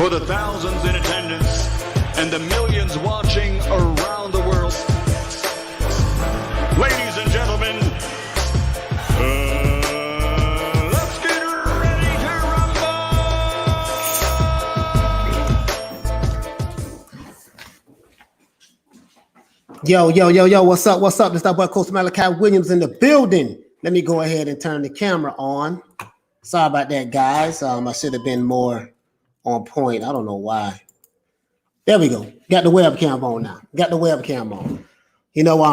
for the thousands in attendance and the millions watching around the world. Ladies and gentlemen, let's get ready to rumble! Yo, what's up? This is that boy Coach Malachi Williams in the building. Let me go ahead and turn the camera on. Sorry about that, guys. I should have been more on point. I don't know why. There we go. Got the webcam on now.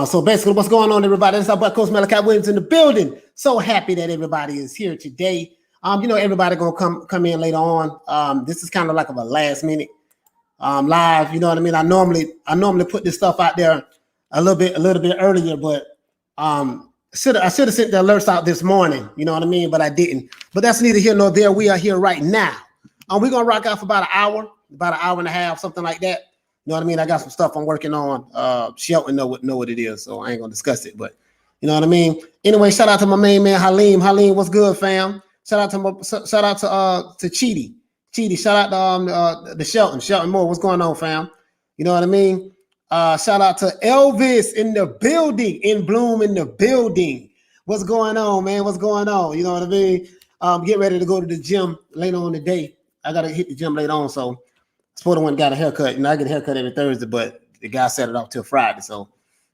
So basically what's going on, everybody? This is our boy Coach Malachi Williams in the building. So happy that everybody is here today. Everybody gonna come in later on. This is kind of like a last minute live. You know what I mean? I normally put this stuff out there a little bit earlier, but I should have sent the alerts out this morning. You know what I mean? But I didn't. But that's neither here nor there. We are here right now. We're gonna rock out for about an hour and a half, something like that. You know what I mean? I got some stuff I'm working on. Shelton know what it is, so I ain't gonna discuss it. But you know what I mean. Anyway, shout out to my main man Halim. Halim, what's good, fam? Shout out to Cheedy. Shout out to Shelton Moore. What's going on, fam? You know what I mean? Shout out to Elvis in the building, in Bloom in the building. What's going on, man? What's going on? You know what I mean? Get ready to go to the gym later on today. I gotta hit the gym later on, so Sporter one got a haircut. I get a haircut every Thursday, but the guy set it off till Friday, so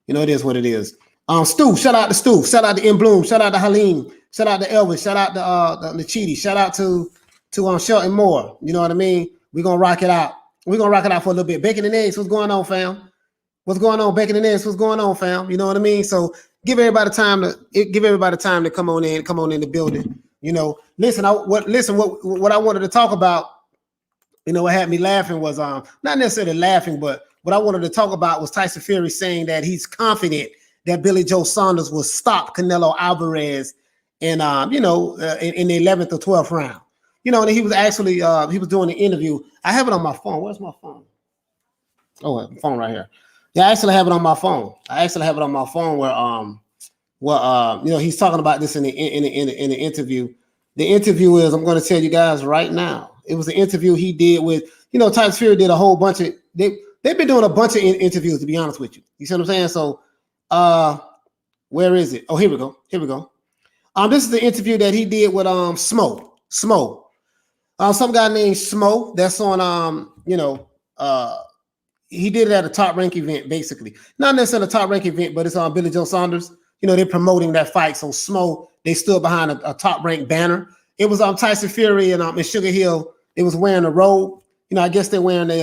it is what it is. Stu, shout out to Stu, shout out to In Bloom, shout out to Halim, shout out to Elvis, shout out to the Cheedy, shout out to Shelton Moore. You know what I mean? We're gonna rock it out. We're gonna rock it out for a little bit. Bacon and eggs, what's going on, fam? What's going on, Bacon and eggs? What's going on, fam? You know what I mean? So give everybody time to come on in the building. Listen, what I wanted to talk about. What had me laughing was not necessarily laughing, but what I wanted to talk about was Tyson Fury saying that he's confident that Billy Joe Saunders will stop Canelo Alvarez in in the 11th or 12th round. And he was actually he was doing an interview. I have it on my phone. Where's my phone? Oh, phone right here. Yeah, I actually have it on my phone. Where he's talking about this in the interview. The interview is, I'm going to tell you guys right now. It was an interview he did with, Tyson Fury did a whole bunch of, they've been doing a bunch of interviews, to be honest with you. You see what I'm saying? So, where is it? Oh, here we go. This is the interview that he did with Smo. Some guy named Smo that's on, he did it at a top rank event, basically. Not necessarily a top rank event, but it's on Billy Joe Saunders. They're promoting that fight. So Smo, they stood behind a top rank banner. It was Tyson Fury and Sugar Hill. It was wearing a robe. I guess they're wearing they've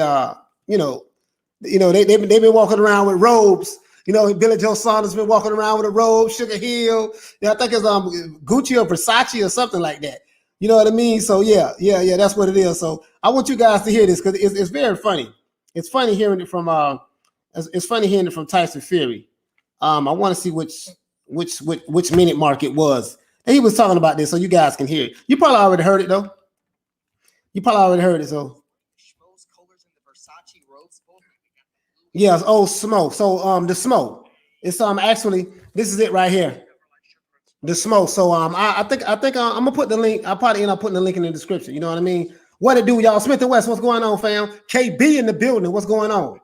been walking around with robes. Billy Joe Saunders been walking around with a robe. Sugar Hill. I think it's Gucci or Versace or something like that. You know what I mean? So yeah, that's what it is. So I want you guys to hear this because it's very funny. It's funny hearing it from Tyson Fury. I want to see which minute mark it was. And he was talking about this, so you guys can hear it. You probably already heard it, though. So yes, Smo. So the Smo. It's actually this is it right here. The Smo. So I think I'm gonna put the link. I'll probably end up putting the link in the description. You know what I mean? What it do, y'all? Smith and West, what's going on, fam? KB in the building, what's going on?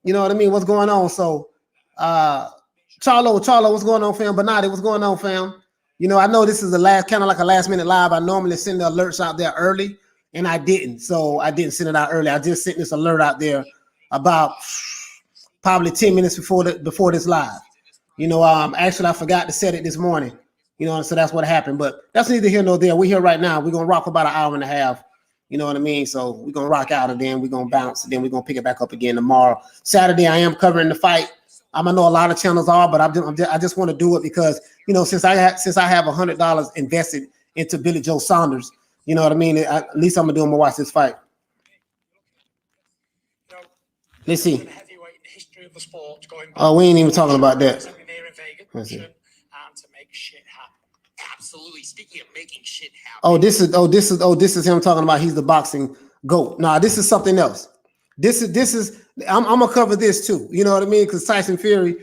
You know what I mean? What's going on? So Charlo, what's going on, fam? Bernardi, what's going on, fam? I know this is kind of like a last minute live. I normally send the alerts out there early, and I didn't. So I didn't send it out early. I just sent this alert out there about probably 10 minutes before this live. Actually I forgot to set it this morning. So that's what happened. But that's neither here nor there. We're here right now. We're gonna rock for about an hour and a half. You know what I mean? So we're gonna rock out and then we're gonna bounce and then we're gonna pick it back up again tomorrow. Saturday, I am covering the fight. I know a lot of channels are, but I just want to do it because since I have $100 invested into Billy Joe Saunders, you know what I mean. At least I'm gonna watch this fight. Let's see. Oh, we ain't even talking about that. Let's see. Absolutely. Speaking of making shit happen. Oh, this is him talking about he's the boxing GOAT. Nah, this is something else. This is I'm gonna cover this too. You know what I mean? Because Tyson Fury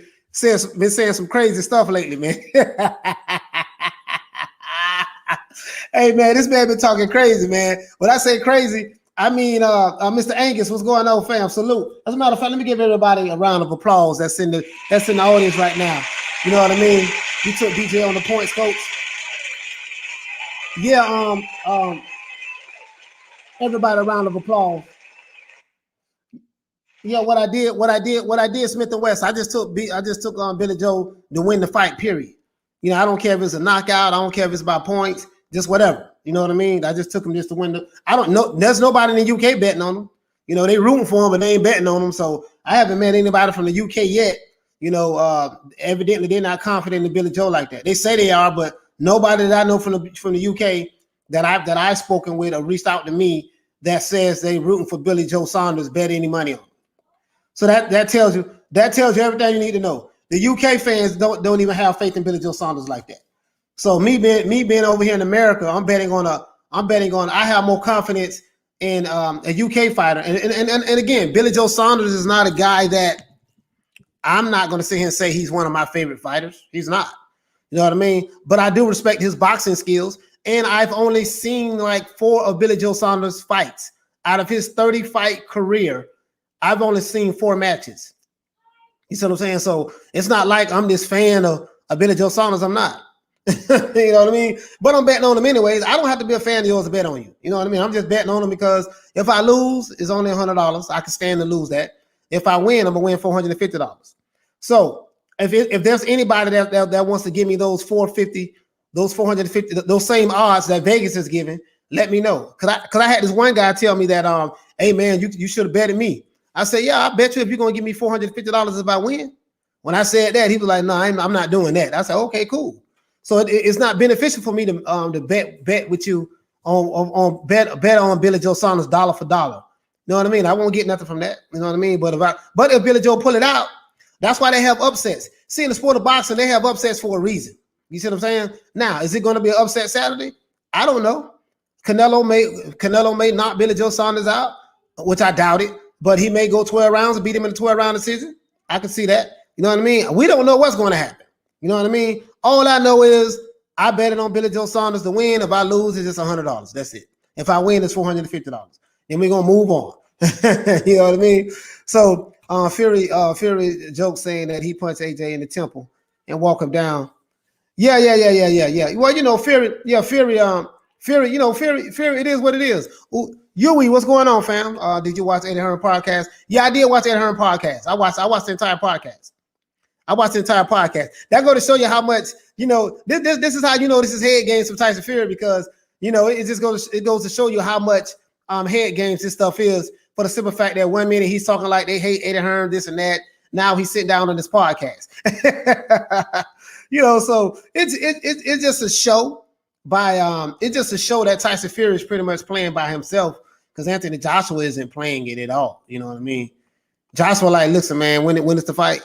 been saying some crazy stuff lately, man. Hey man, this man been talking crazy, man. When I say crazy, Mr. Angus, what's going on, fam? Salute. As a matter of fact, let me give everybody a round of applause that's in the audience right now. You know what I mean? You took DJ on the points, coach. Yeah, everybody a round of applause. Yeah, what I did, Smith and West. I just took Billy Joe to win the fight, period. You know, I don't care if it's a knockout, I don't care if it's by points, just whatever. You know what I mean? I just took him just to win I don't know. There's nobody in the UK betting on him. You know, they rooting for him, but they ain't betting on him. So I haven't met anybody from the UK yet. You know, evidently they're not confident in Billy Joe like that. They say they are, but nobody that I know from the UK that I've spoken with or reached out to me that says they rooting for Billy Joe Saunders bet any money on him. So that tells you everything you need to know. The UK fans don't even have faith in Billy Joe Saunders like that. So me being over here in America, I have more confidence in a UK fighter. And again, Billy Joe Saunders is not a guy that I'm not going to sit here and say he's one of my favorite fighters. He's not. You know what I mean? But I do respect his boxing skills. And I've only seen like 4 of Billy Joe Saunders fights. Out of his 30-fight career, I've only seen 4 matches. You see what I'm saying? So it's not like I'm this fan of Billy Joe Saunders. I'm not. You know what I mean? But I'm betting on him anyways. I don't have to be a fan of yours to bet on you. You know what I mean? I'm just betting on him because if I lose, it's only $100. I can stand to lose that. If I win, I'm going to win $450. So if there's anybody that wants to give me those 450, those 450, those same odds that Vegas is giving, let me know. Cause I had this one guy tell me that, hey man, you should have betted me. I said, yeah, I bet you if you're going to give me $450 if I win. When I said that, he was like, no, I'm not doing that. I said, okay, cool. So it's not beneficial for me to bet with you on bet on Billy Joe Saunders dollar for dollar. You know what I mean? I won't get nothing from that. You know what I mean? But if Billy Joe pull it out, that's why they have upsets. See, in the sport of boxing, they have upsets for a reason. You see what I'm saying? Now, is it going to be an upset Saturday? I don't know. Canelo may knock Billy Joe Saunders out, which I doubt it, but he may go 12 rounds and beat him in a 12-round decision. I can see that. You know what I mean? We don't know what's going to happen. You know what I mean? All I know is I betted on Billy Joe Saunders to win. If I lose, it's just $100. That's it. If I win, it's $450. And we're going to move on. You know what I mean? So Fury jokes saying that he punched AJ in the temple and walk him down. Yeah. Well, you know, Fury, you know, Fury, it is what it is. Yui, what's going on, fam? Did you watch Eddie Hearn podcast? Yeah, I did watch Eddie Hearn podcast. I watched the entire podcast. That go to show you how much, you know, this is how you know this is head games from Tyson Fury, because, you know, it goes to show you how much head games this stuff is, for the simple fact that 1 minute he's talking like they hate Eddie Hearn, this and that. Now he's sitting down on this podcast. You know, so it's just a show that Tyson Fury is pretty much playing by himself, because Anthony Joshua isn't playing it at all. You know what I mean? Joshua like, listen, man, when it's the fight,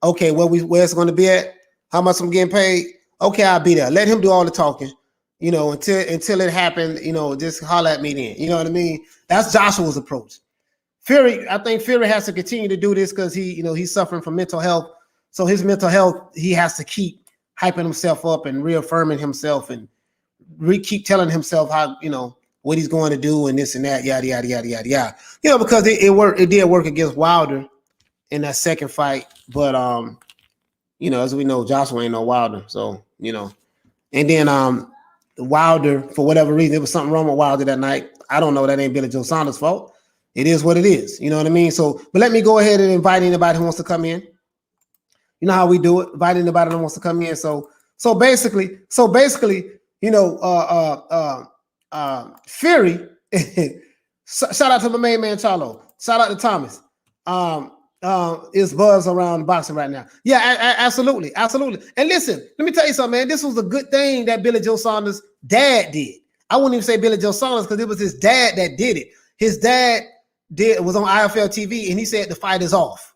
okay, where it's going to be at, how much I'm getting paid, okay, I'll be there. Let him do all the talking, you know, until it happened, you know, just holler at me then. You know what I mean? That's Joshua's approach. Fury, I think Fury has to continue to do this because he's suffering from mental health. So his mental health, he has to keep hyping himself up and reaffirming himself and keep telling himself how, you know, what he's going to do and this and that, yada, yada, yada, yada, yada. You know, because it did work against Wilder in that second fight. But, you know, as we know, Joshua ain't no Wilder. So, you know, and then Wilder, for whatever reason, there was something wrong with Wilder that night. I don't know. That ain't Billy Joe Saunders' fault. It is what it is. You know what I mean? So, but let me go ahead and invite anybody who wants to come in. You know how we do it. Invite anybody who wants to come in. So basically, you know, Fury, shout out to my main man, Charlo. Shout out to Thomas. Is buzz around boxing right now. Yeah, absolutely. And listen, let me tell you something, man. This was a good thing that Billy Joe Saunders' dad did. I wouldn't even say Billy Joe Saunders because it was his dad that did it. His dad was on IFL TV and he said the fight is off.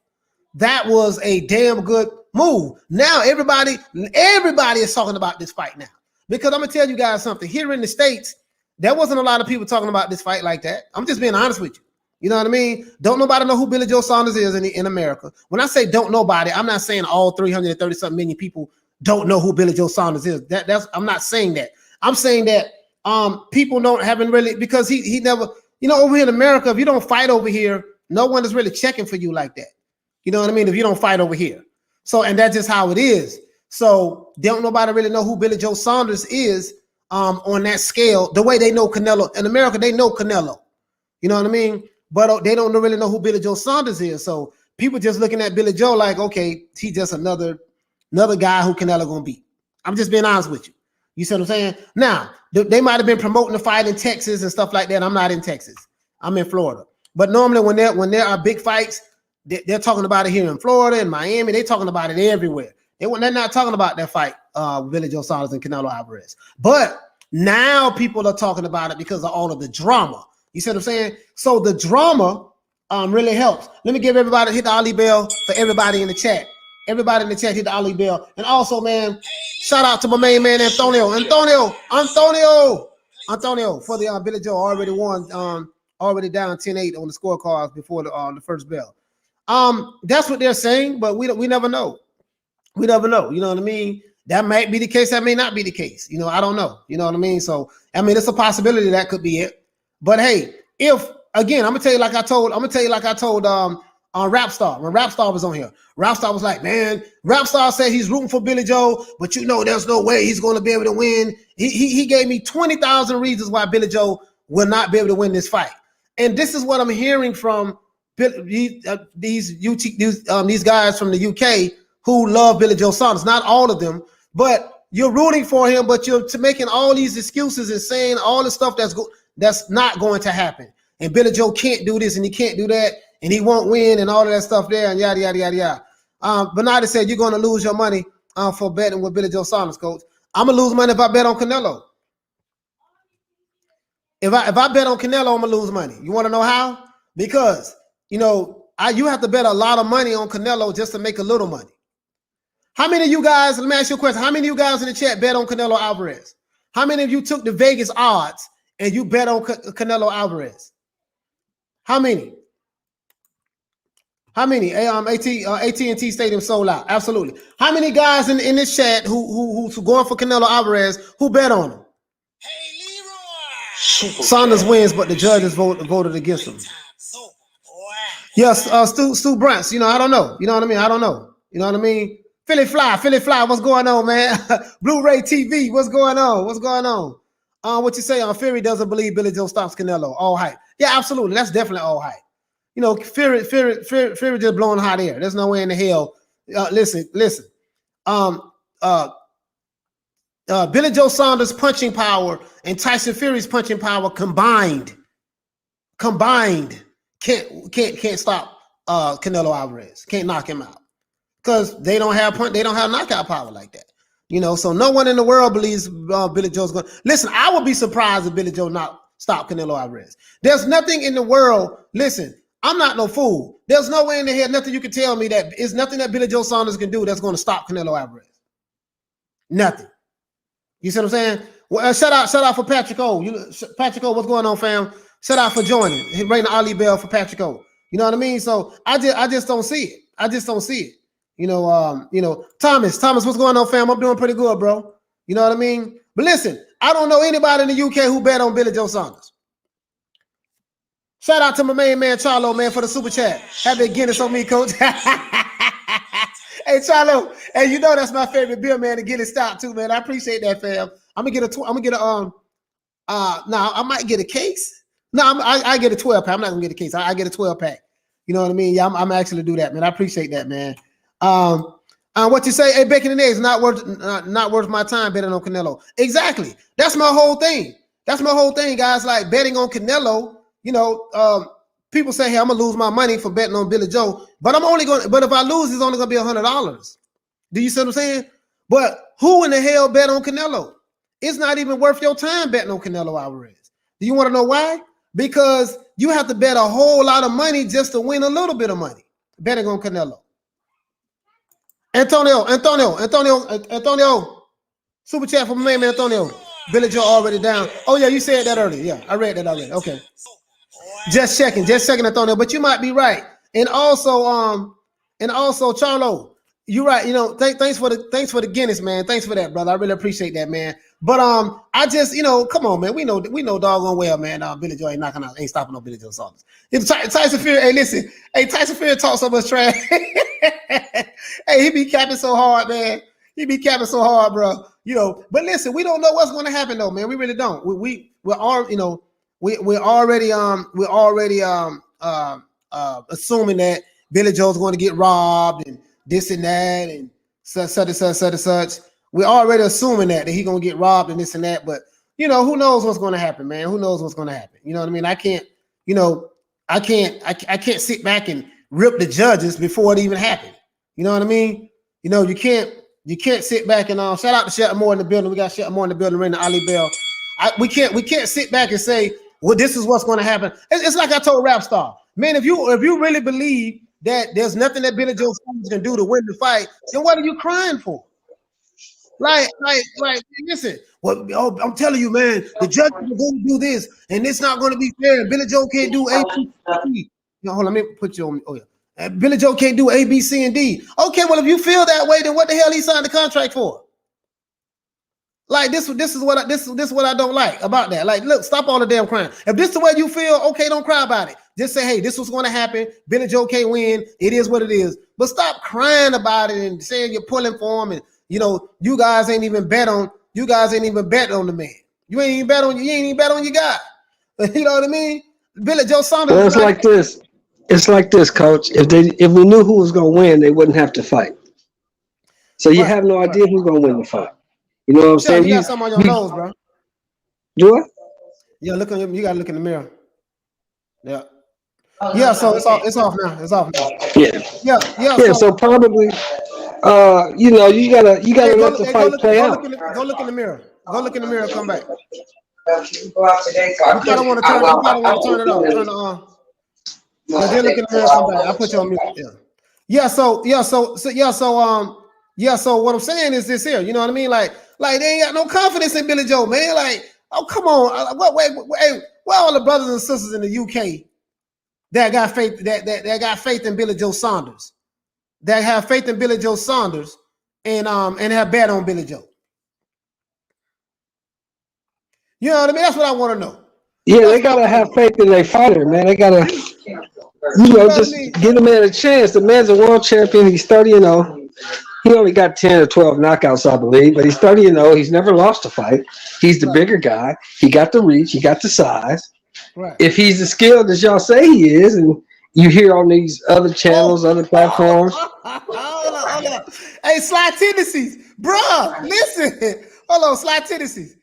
That was a damn good move. Now everybody is talking about this fight now. Because I'm gonna tell you guys something. Here in the States, there wasn't a lot of people talking about this fight like that. I'm just being honest with you. You know what I mean? Don't nobody know who Billy Joe Saunders is in America. When I say don't nobody, I'm not saying all 330-something million people don't know who Billy Joe Saunders is. I'm not saying that. I'm saying that people haven't really, because he never, you know, over here in America, if you don't fight over here, no one is really checking for you like that. You know what I mean? If you don't fight over here. So, and that's just how it is. So don't nobody really know who Billy Joe Saunders is on that scale, the way they know Canelo. In America, they know Canelo. You know what I mean? But they don't really know who Billy Joe Saunders is. So people just looking at Billy Joe like, okay, he's just another guy who Canelo gonna beat. I'm just being honest with you. You see what I'm saying? Now, they might have been promoting the fight in Texas and stuff like that. I'm not in Texas. I'm in Florida. But normally when there are big fights, they're talking about it here in Florida and Miami. They're talking about it everywhere. They're not talking about that fight, Billy Joe Saunders and Canelo Alvarez. But now people are talking about it because of all of the drama. You see what I'm saying? So the drama really helps. Let me give everybody, hit the Ollie bell for everybody in the chat. Everybody in the chat, hit the Ollie bell. And also, man, shout out to my main man, Antonio, for the Billy Joe already won, already down 10-8 on the scorecards before the first bell. That's what they're saying, but we never know. We never know. You know what I mean? That might be the case. That may not be the case. You know, I don't know. You know what I mean? So, I mean, it's a possibility that could be it. But hey, if again, I'm gonna tell you like I told on Rapstar, when Rapstar was on here, Rapstar was like, man, Rapstar said he's rooting for Billy Joe, but you know, there's no way he's going to be able to win. He gave me 20,000 reasons why Billy Joe will not be able to win this fight. And this is what I'm hearing from these guys from the UK who love Billy Joe Saunders. Not all of them, but you're rooting for him, but you're making all these excuses and saying all the stuff that's not going to happen. And Billy Joe can't do this and he can't do that and he won't win and all of that stuff there and yada, yada, yada, yada. Bernardo said you're going to lose your money for betting with Billy Joe Saunders, coach. I'm going to lose money if I bet on Canelo. If I bet on Canelo, I'm going to lose money. You want to know how? Because, you know, you have to bet a lot of money on Canelo just to make a little money. How many of you guys, let me ask you a question. How many of you guys in the chat bet on Canelo Alvarez? How many of you took the Vegas odds and you bet on Canelo Alvarez? How many? How many? AT&T Stadium sold out. Absolutely. How many guys in this chat who's going for Canelo Alvarez who bet on him? Hey, Leroy! Saunders wins, but the judges voted against him. Yes, Stu Brunts. You know, I don't know. You know what I mean? I don't know. You know what I mean? Philly Fly, what's going on, man? Blu-ray TV, what's going on? What's going on? What you say on Fury doesn't believe Billy Joe stops Canelo. All hype. Yeah, absolutely. That's definitely all hype. You know, Fury just blowing hot air. There's no way in the hell. Listen. Billy Joe Saunders' punching power and Tyson Fury's punching power combined can't stop Canelo Alvarez. Can't knock him out. Because they don't have knockout power like that. You know, so no one in the world believes Billy Joe's going to. Listen, I would be surprised if Billy Joe not stop Canelo Alvarez. There's nothing in the world. Listen, I'm not no fool. There's no way in the hell, nothing you can tell me that is nothing that Billy Joe Saunders can do that's going to stop Canelo Alvarez. Nothing. You see what I'm saying? Well, shout out for Patrick O. Patrick O, what's going on, fam? Shout out for joining. Ring the Ollie bell for Patrick O. You know what I mean? So I just don't see it. I just don't see it. You know, Thomas, what's going on, fam? I'm doing pretty good, bro. You know what I mean? But listen, I don't know anybody in the UK who bet on Billy Joe Saunders. Shout out to my main man, Charlo, man, for the super chat. Happy Guinness on me, coach. Hey, Charlo. Hey, you know that's my favorite beer, man, to get it stopped too, man. I appreciate that, fam. I might get a case. No, I get a 12 pack. I'm not gonna get a case. I get a 12 pack. You know what I mean? Yeah, I'm actually do that, man. I appreciate that, man. What you say? Hey, bacon and eggs not worth my time betting on Canelo. Exactly. That's my whole thing. Guys. Like betting on Canelo. You know, people say, "Hey, I'm gonna lose my money for betting on Billy Joe," but But if I lose, it's only gonna be $100. Do you see what I'm saying? But who in the hell bet on Canelo? It's not even worth your time betting on Canelo Alvarez. Do you want to know why? Because you have to bet a whole lot of money just to win a little bit of money betting on Canelo. Antonio, super chat from my man Antonio. Billy Joe already down. Oh yeah, you said that earlier. Yeah, I read that already. Okay, just checking, Antonio. But you might be right. And also, Charlo, You're right. You know, thanks for the Guinness, man. Thanks for that, brother. I really appreciate that, man. But I just, come on, man. We know doggone well, man. Billy Joe ain't stopping no Billy Joe Saunders. Tyson Fury, hey, listen, hey, Tyson Fury talks so much trash. Hey, he be capping so hard, man. He be capping so hard, bro. But listen, we don't know what's going to happen though, man. We really don't. We're already assuming that Billy Joe's going to get robbed and this and that and such. We're already assuming that he's going to get robbed and this and that. But, who knows what's going to happen, man? Who knows what's going to happen? You know what I mean? I can't sit back and rip the judges before it even happened. You know what I mean? You can't sit back and shout out to Shelton Moore in the building. We got Shelton Moore in the building, ring the Ali Bell. We can't sit back and say, well, this is what's going to happen. It's like I told Rap Star, man, if you really believe that there's nothing that Billy Joe Saunders can do to win the fight, then what are you crying for? Like, listen. Well, I'm telling you, man, the judges are going to do this, and it's not going to be fair. Billy Joe can't do A, B, C, D. Hold on, let me put you on. Oh yeah, Billy Joe can't do A, B, C, and D. Okay, well, if you feel that way, then what the hell he signed the contract for? Like this is what I don't like about that. Like, look, stop all the damn crying. If this is the way you feel, okay, don't cry about it. Just say, hey, this was going to happen. Billy Joe can't win. It is what it is. But stop crying about it and saying you're pulling for him. And you guys ain't even bet on the man. You ain't even bet on your guy. You know what I mean? Billy Joe Saunders. Well, it's like this. It's like this, Coach. If we knew who was going to win, they wouldn't have to fight. So you have no idea who's going to win the fight. You know what I'm saying? You got something on your nose, bro. Do what? Yeah, you gotta look in the mirror. Yeah. Yeah, so it's off now. It's off now. Yeah. So probably you gotta let the fight play out. Go look in the mirror. Go look in the mirror and come back. Go out today, so You don't want to turn it off. Turn it on. Then look in the mirror and come back. I'll put you on mute. So what I'm saying is this here. You know what I mean? Like they ain't got no confidence in Billy Joe, man. Like, oh, come on. Where all the brothers and sisters in the UK that got faith that got faith in Billy Joe Saunders, that have faith in Billy Joe Saunders and have bet on Billy Joe? You know what I mean? That's what I want to know. Yeah, they gotta have faith in their fighter, man. They gotta, just give the man a chance. The man's a world champion. He's 30-0. He only got 10 or 12 knockouts, I believe, but he's 30-0. He's never lost a fight. He's the bigger guy. He got the reach. He got the size. Right. If he's as skilled as y'all say he is, and you hear on these other channels, other platforms. Hold on. Hey, Sly Tendencies. Bruh, listen. Hold on, Sly Tendencies.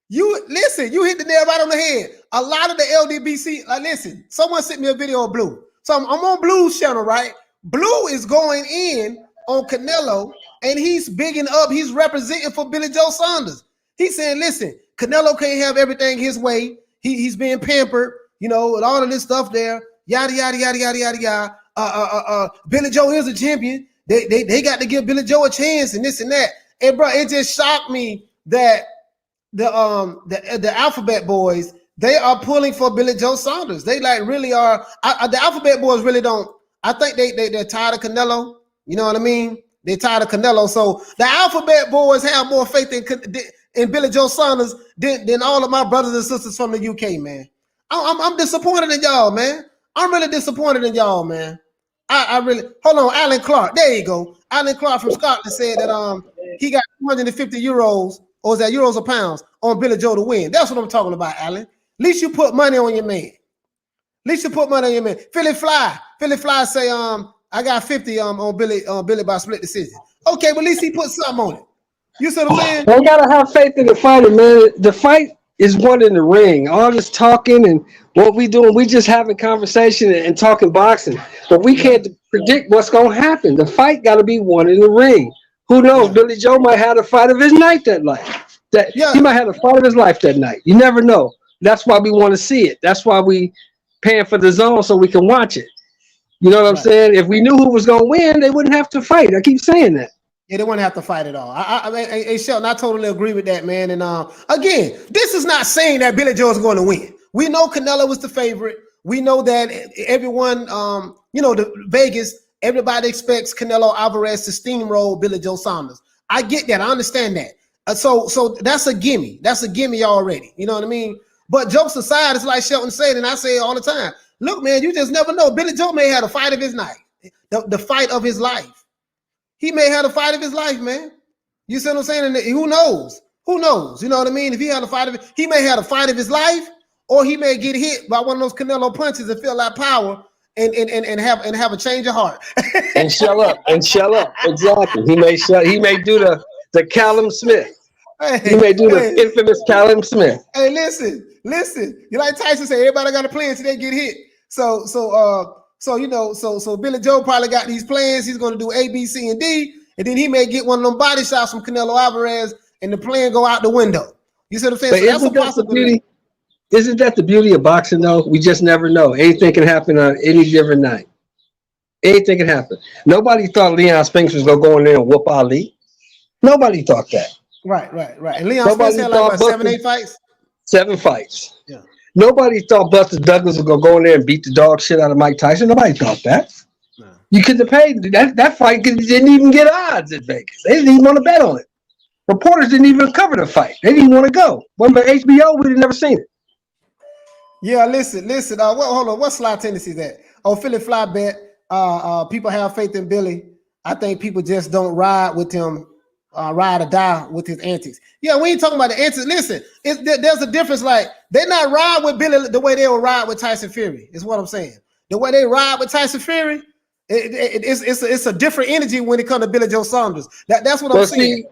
You hit the nail right on the head. A lot of the LDBC, listen, someone sent me a video of Blue. So I'm on Blue's channel, right? Blue is going in on Canelo, and he's bigging up. He's representing for Billy Joe Saunders. He's saying, listen, Canelo can't have everything his way. He's being pampered, and all of this stuff there. Yada, yada, yada, yada, yada, yada. Billy Joe is a champion. They got to give Billy Joe a chance and this and that. And bro, it just shocked me that the Alphabet Boys, they are pulling for Billy Joe Saunders. They really are. The Alphabet Boys really don't. I think they're tired of Canelo. You know what I mean? They're tired of Canelo. So the Alphabet Boys have more faith in Billy Joe Saunders than all of my brothers and sisters from the UK, man. I'm disappointed in y'all, man. I'm really disappointed in y'all, man. I really, hold on, Alan Clark. There you go. Alan Clark from Scotland said that he got 250 euros, or is that euros or pounds, on Billy Joe to win. That's what I'm talking about, Alan. At least you put money on your man. Philly Fly say, I got 50 on Billy by split decision. Okay, but at least he put something on it. You see what I'm saying? They gotta have faith in the fighter, man. The fight is won in the ring. All this talking and what we doing, we just having conversation and talking boxing. But we can't predict what's gonna happen. The fight gotta be won in the ring. Who knows? Yeah. Billy Joe might have the fight of his night that night. He might have the fight of his life that night. You never know. That's why we want to see it. That's why we paying for the zone so we can watch it. You know what I'm saying? If we knew who was gonna win, they wouldn't have to fight. I keep saying that. Yeah, they wouldn't have to fight at all. Hey, Shelton, I totally agree with that, man. And again, this is not saying that Billy Joe is going to win. We know Canelo was the favorite. We know that everyone, the Vegas, everybody expects Canelo Alvarez to steamroll Billy Joe Saunders. I get that. I understand that. So that's a gimme. That's a gimme already. You know what I mean? But jokes aside, it's like Shelton said, and I say it all the time. Look, man, you just never know. Billy Joe may have a fight of his night, the fight of his life. He may have a fight of his life, man. You see what I'm saying? And who knows? Who knows? You know what I mean? If he had a fight of it, he may have a fight of his life, or he may get hit by one of those Canelo punches and feel that power and have a change of heart. and shell up. Exactly. He may do the Callum Smith. He may do the infamous Callum Smith. Hey, listen. You like Tyson say, everybody got a plan until they get hit. So Billy Joe probably got these plans. He's going to do A, B, C, and D, and then he may get one of them body shots from Canelo Alvarez, and the plan go out the window. You see what I'm saying? But so that's a possibility. Isn't that the beauty of boxing, though? We just never know. Anything can happen on any different night. Anything can happen. Nobody thought Leon Spinks was going to go in there and whoop Ali. Nobody thought that. Right. And Leon Spinks had like 7, 8 fights? 7 fights. Yeah. Nobody thought Buster Douglas was going to go in there and beat the dog shit out of Mike Tyson. Nobody thought that. No. You couldn't have paid. That fight didn't even get odds at Vegas. They didn't even want to bet on it. Reporters didn't even cover the fight. They didn't even want to go. When by HBO, we'd have never seen it. Yeah, listen. Hold on. What slide tendencies at? Oh, Philly fly bet. People have faith in Billy. I think people just don't ride with him, ride or die with his antics. Yeah, we ain't talking about the antics. Listen, there's a difference. Like, they're not ride with Billy the way they will ride with Tyson Fury, is what I'm saying. The way they ride with Tyson Fury, it's a different energy when it comes to Billy Joe Saunders. That's what I'm saying.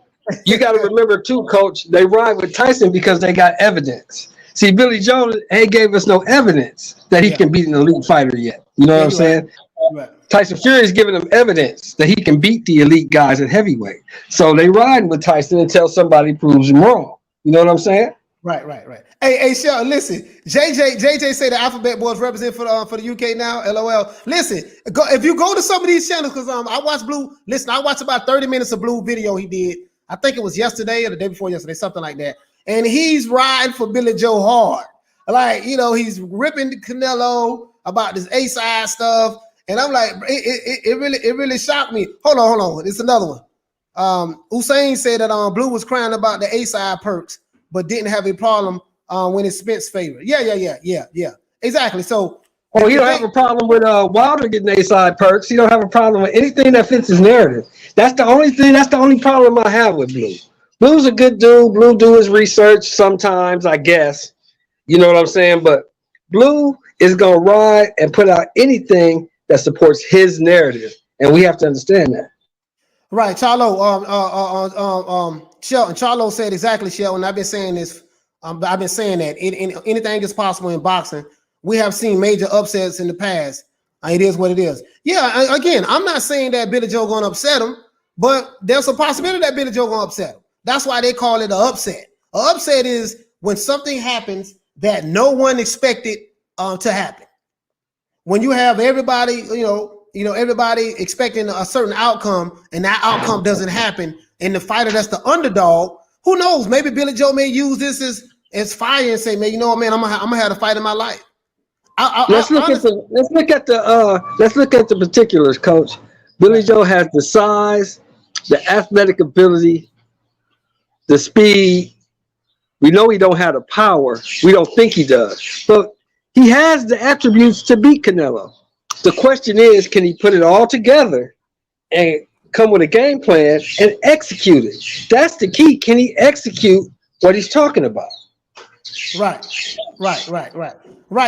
You got to remember too, Coach, they ride with Tyson because they got evidence. See, Billy Joe ain't gave us no evidence that he can beat an elite fighter yet. You know what I'm saying? Right. Tyson Fury is giving them evidence that he can beat the elite guys at heavyweight. So they ride with Tyson until somebody proves him wrong. You know what I'm saying? Right. Hey, Shelton, listen. JJ say the Alphabet Boys represent for the UK now. LOL. Listen, if you go to some of these channels, because I watched Blue. Listen, I watched about 30 minutes of Blue video he did. I think it was yesterday or the day before yesterday, something like that. And he's riding for Billy Joe hard. Like, he's ripping Canelo about this A-side stuff. And I'm like, it really shocked me. Hold on. It's another one. Hussein said that Blue was crying about the A-side perks, but didn't have a problem when it's Spence favor. Yeah. Exactly. So he don't have a problem with Wilder getting A-side perks. He don't have a problem with anything that fits his narrative. That's the only thing. That's the only problem I have with Blue. Blue's a good dude. Blue do his research sometimes, I guess. You know what I'm saying? But Blue is gonna ride and put out anything that supports his narrative, and we have to understand that. Right, Charlo. Shelton. Charlo said exactly, Shelton. I've been saying this. I've been saying that anything is possible in boxing. We have seen major upsets in the past. It is what it is. Yeah. Again, I'm not saying that Billy Joe gonna upset him, but there's a possibility that Billy Joe gonna upset him. That's why they call it an upset. An upset is when something happens that no one expected to happen. When you have everybody, everybody expecting a certain outcome, and that outcome doesn't happen, and the fighter that's the underdog, who knows? Maybe Billy Joe may use this as fire and say, man, you know what, man, I'm gonna have a fight in my life. Let's look at the particulars, Coach. Billy Joe has the size, the athletic ability, the speed. We know he don't have the power. We don't think he does, but he has the attributes to beat Canelo. The question is, can he put it all together and come with a game plan and execute it? That's the key. Can he execute what he's talking about? Right.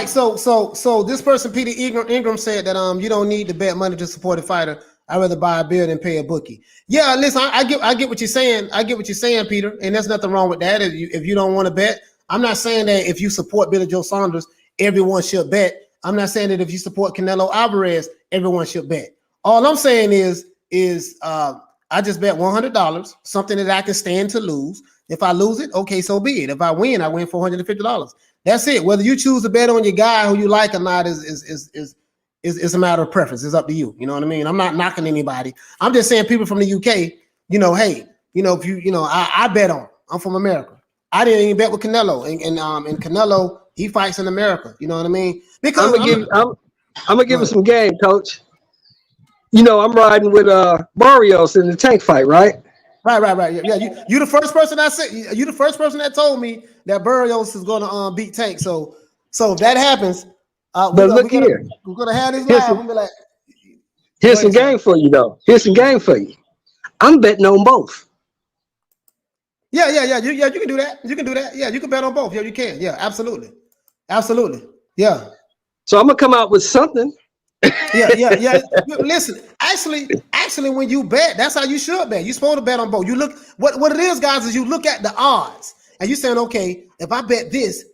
So this person, Peter Ingram, said that you don't need to bet money to support a fighter. I'd rather buy a beer than pay a bookie. Yeah, listen, I get what you're saying. I get what you're saying, Peter, and there's nothing wrong with that. If you don't want to bet, I'm not saying that if you support Billy Joe Saunders, everyone should bet. I'm not saying that if you support Canelo Alvarez, everyone should bet. All I'm saying is I just bet $100, something that I can stand to lose. If I lose it, okay, so be it. If I win $450. That's it. Whether you choose to bet on your guy who you like or not is a matter of preference. It's up to you. You know what I mean? I'm not knocking anybody. I'm just saying people from the UK, hey, if I bet on. I'm from America. I didn't even bet with Canelo, and Canelo, he fights in America. You know what I mean? Because I'm gonna give him some game, Coach. I'm riding with Barrios in the tank fight, right? Right. Yeah, you the first person I said. You the first person that told me that Barrios is gonna beat Tank. So if that happens, But look here. we're gonna have this Here's live. some, I'm be like, here's some game for you, though. Here's some game for you. I'm betting on both. Yeah. You can do that. You can do that. Yeah, you can bet on both. Yeah, you can. Yeah, absolutely. Yeah. So I'm gonna come out with something. Yeah. Listen, actually, when you bet, that's how you should bet. You're supposed to bet on both. You look what it is, guys, is you look at the odds and you saying, okay, if I bet this,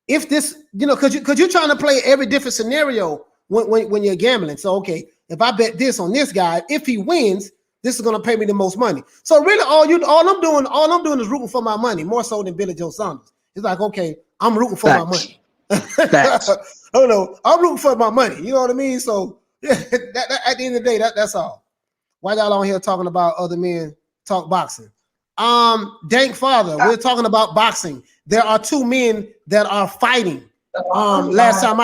if this, because you're trying to play every different scenario when you're gambling. So okay, if I bet this on this guy, if he wins, this is gonna pay me the most money. So really, all I'm doing is rooting for my money more so than Billy Joe Saunders. It's like, okay, I'm rooting for my money. Facts. Oh no, I'm rooting for my money. You know what I mean? So yeah, that, at the end of the day, that's all. Why y'all on here talking about other men talk boxing? Dank Father, we're talking about boxing. There are two men that are fighting. Last time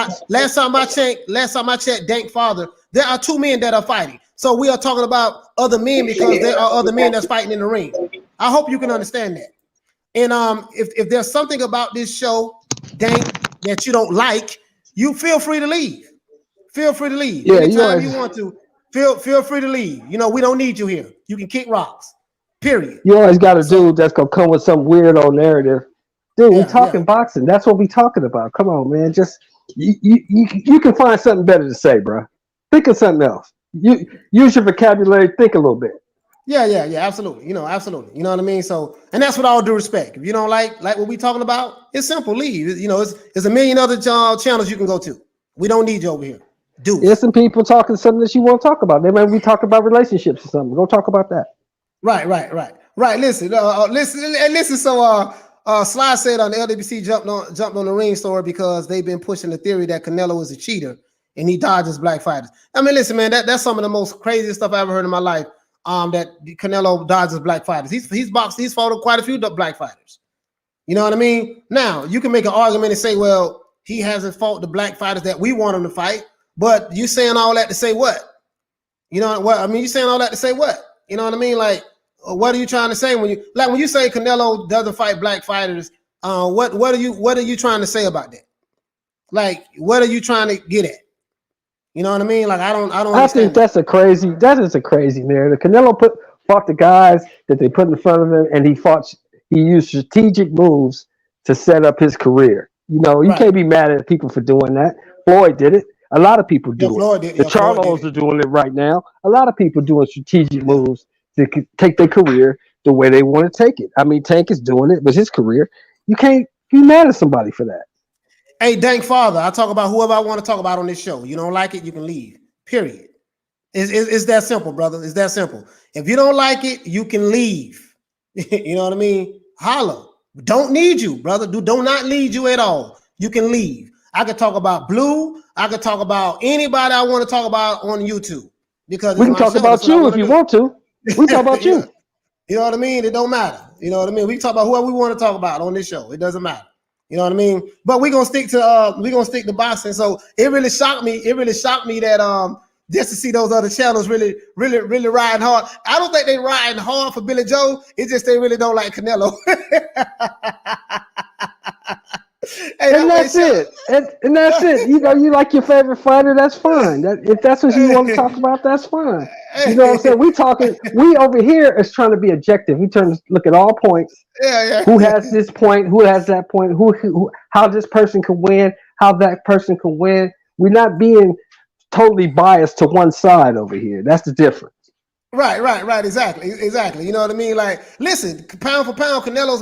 I checked, Dank Father, there are two men that are fighting. So we are talking about other men because there are other men that's fighting in the ring. I hope you can understand that. And if there's something about this show, Dank, that you don't like, you feel free to leave. Feel free to leave. Yeah, anytime you want to. Feel free to leave. We don't need you here. You can kick rocks. Period. You always got a dude that's gonna come with some weirdo narrative. Dude, we talking boxing. That's what we talking about. Come on, man. Just you can find something better to say, bro. Think of something else. You use your vocabulary. Think a little bit. Yeah, absolutely. Absolutely. You know what I mean? So, and that's with all due respect. If you don't like what we talking about, it's simple. Leave. It's a million other channels you can go to. We don't need you over here. Dude. There's some people talking something that you won't talk about. They might be talking about relationships or something. Go talk about that. Right. Listen. Listen. So, Sly said on the LWC jumped on the ring story because they've been pushing the theory that Canelo is a cheater and he dodges black fighters. I mean, listen, man, that's some of the most craziest stuff I ever heard in my life. That Canelo dodges black fighters. He's fought quite a few black fighters. You know what I mean? Now you can make an argument and say, well, he hasn't fought the black fighters that we want him to fight. But you saying all that to say what? You know what I mean? You saying all that to say what? You know what I mean? Like, what are you trying to say when you say Canelo doesn't fight black fighters? What are you trying to say about that? Like, what are you trying to get at? You know what I mean? Like, I don't. I think that is a crazy narrative. Canelo fought the guys that they put in front of him, and he used strategic moves to set up his career. You can't be mad at people for doing that. Floyd did it. A lot of people do it. The Charlos are doing it right now. A lot of people doing strategic moves to take their career the way they want to take it. I mean, Tank is doing it with his career. You can't be mad at somebody for that. Hey, Dank Father, I talk about whoever I want to talk about on this show. You don't like it, you can leave. Period. It's that simple, brother. It's that simple. If you don't like it, you can leave. You know what I mean? Holla. Don't need you, brother. Do not need you at all. You can leave. I could talk about Blue. I could talk about anybody I want to talk about on YouTube. Because we can talk about you if you want to. We talk about you. You know what I mean? It don't matter. You know what I mean? We can talk about whoever we want to talk about on this show. It doesn't matter. You know what I mean? But we're gonna stick to boxing. So it really shocked me. It really shocked me that just to see those other channels really riding hard. I don't think they riding hard for Billy Joe. It's just they really don't like Canelo. And that's it. And that's it. You like your favorite fighter, that's fine. If that's what you want to talk about, that's fine. You know what I'm saying? We over here is trying to be objective. We turn to look at all points. Yeah. Who has this point? Who has that point? Who how this person can win? How that person can win? We're not being totally biased to one side over here. That's the difference. Right. Exactly. You know what I mean? Like, listen, pound for pound, Canelo's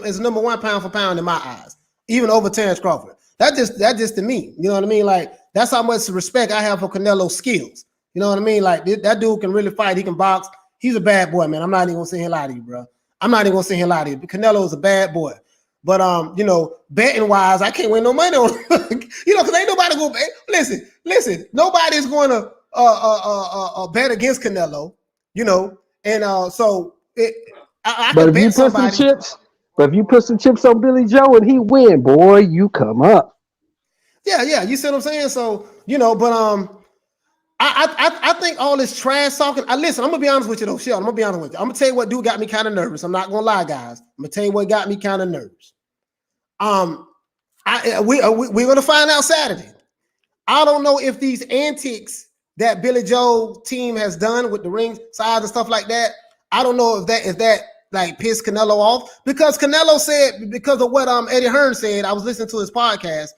is number one pound for pound in my eyes, even over Terrence Crawford. That just to me. You know what I mean? Like, that's how much respect I have for Canelo's skills. You know what I mean? Like, that dude can really fight. He can box. He's a bad boy, man. I'm not even gonna sit here and lie to you, bro. I'm not even gonna sit here and lie to you. Canelo is a bad boy. But betting wise, I can't win no money on because ain't nobody gonna bet. Listen, nobody's gonna bet against Canelo, and so I but can if bet you put somebody. But if you put some chips on Billy Joe and he win, boy, you come up. Yeah, you see what I'm saying? So, but I think all this trash talking. Listen, I'm gonna be honest with you though, Sheldon. I'm gonna be honest with you. I'm gonna tell you what dude got me kind of nervous. I'm not gonna lie, guys. I'm gonna tell you what got me kind of nervous. We're gonna find out Saturday. I don't know if these antics that Billy Joe team has done with the ring size and stuff like that. I don't know if that like pissed Canelo off, because Canelo said, because of what Eddie Hearn said. I was listening to his podcast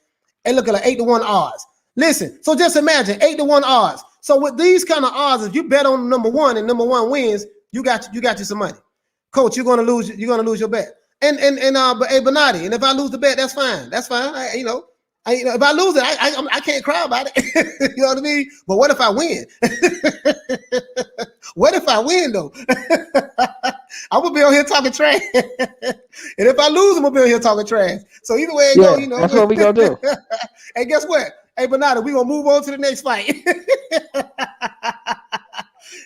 and look at like 8-1 odds. Listen, so just imagine 8-1 odds. So with these kind of odds, if you bet on number one and number one wins, you got you some money. Coach, you're gonna lose your bet. But Bernardi, and if I lose the bet, that's fine. That's fine. If I lose it, I can't cry about it. You know what I mean? But what if I win? What if I win though? I'm gonna be on here talking trash. And if I lose, I'm gonna be on here talking trash. So either way it go, you know. That's what we gonna do. Hey, guess what? Hey, Bernardo, we gonna move on to the next fight.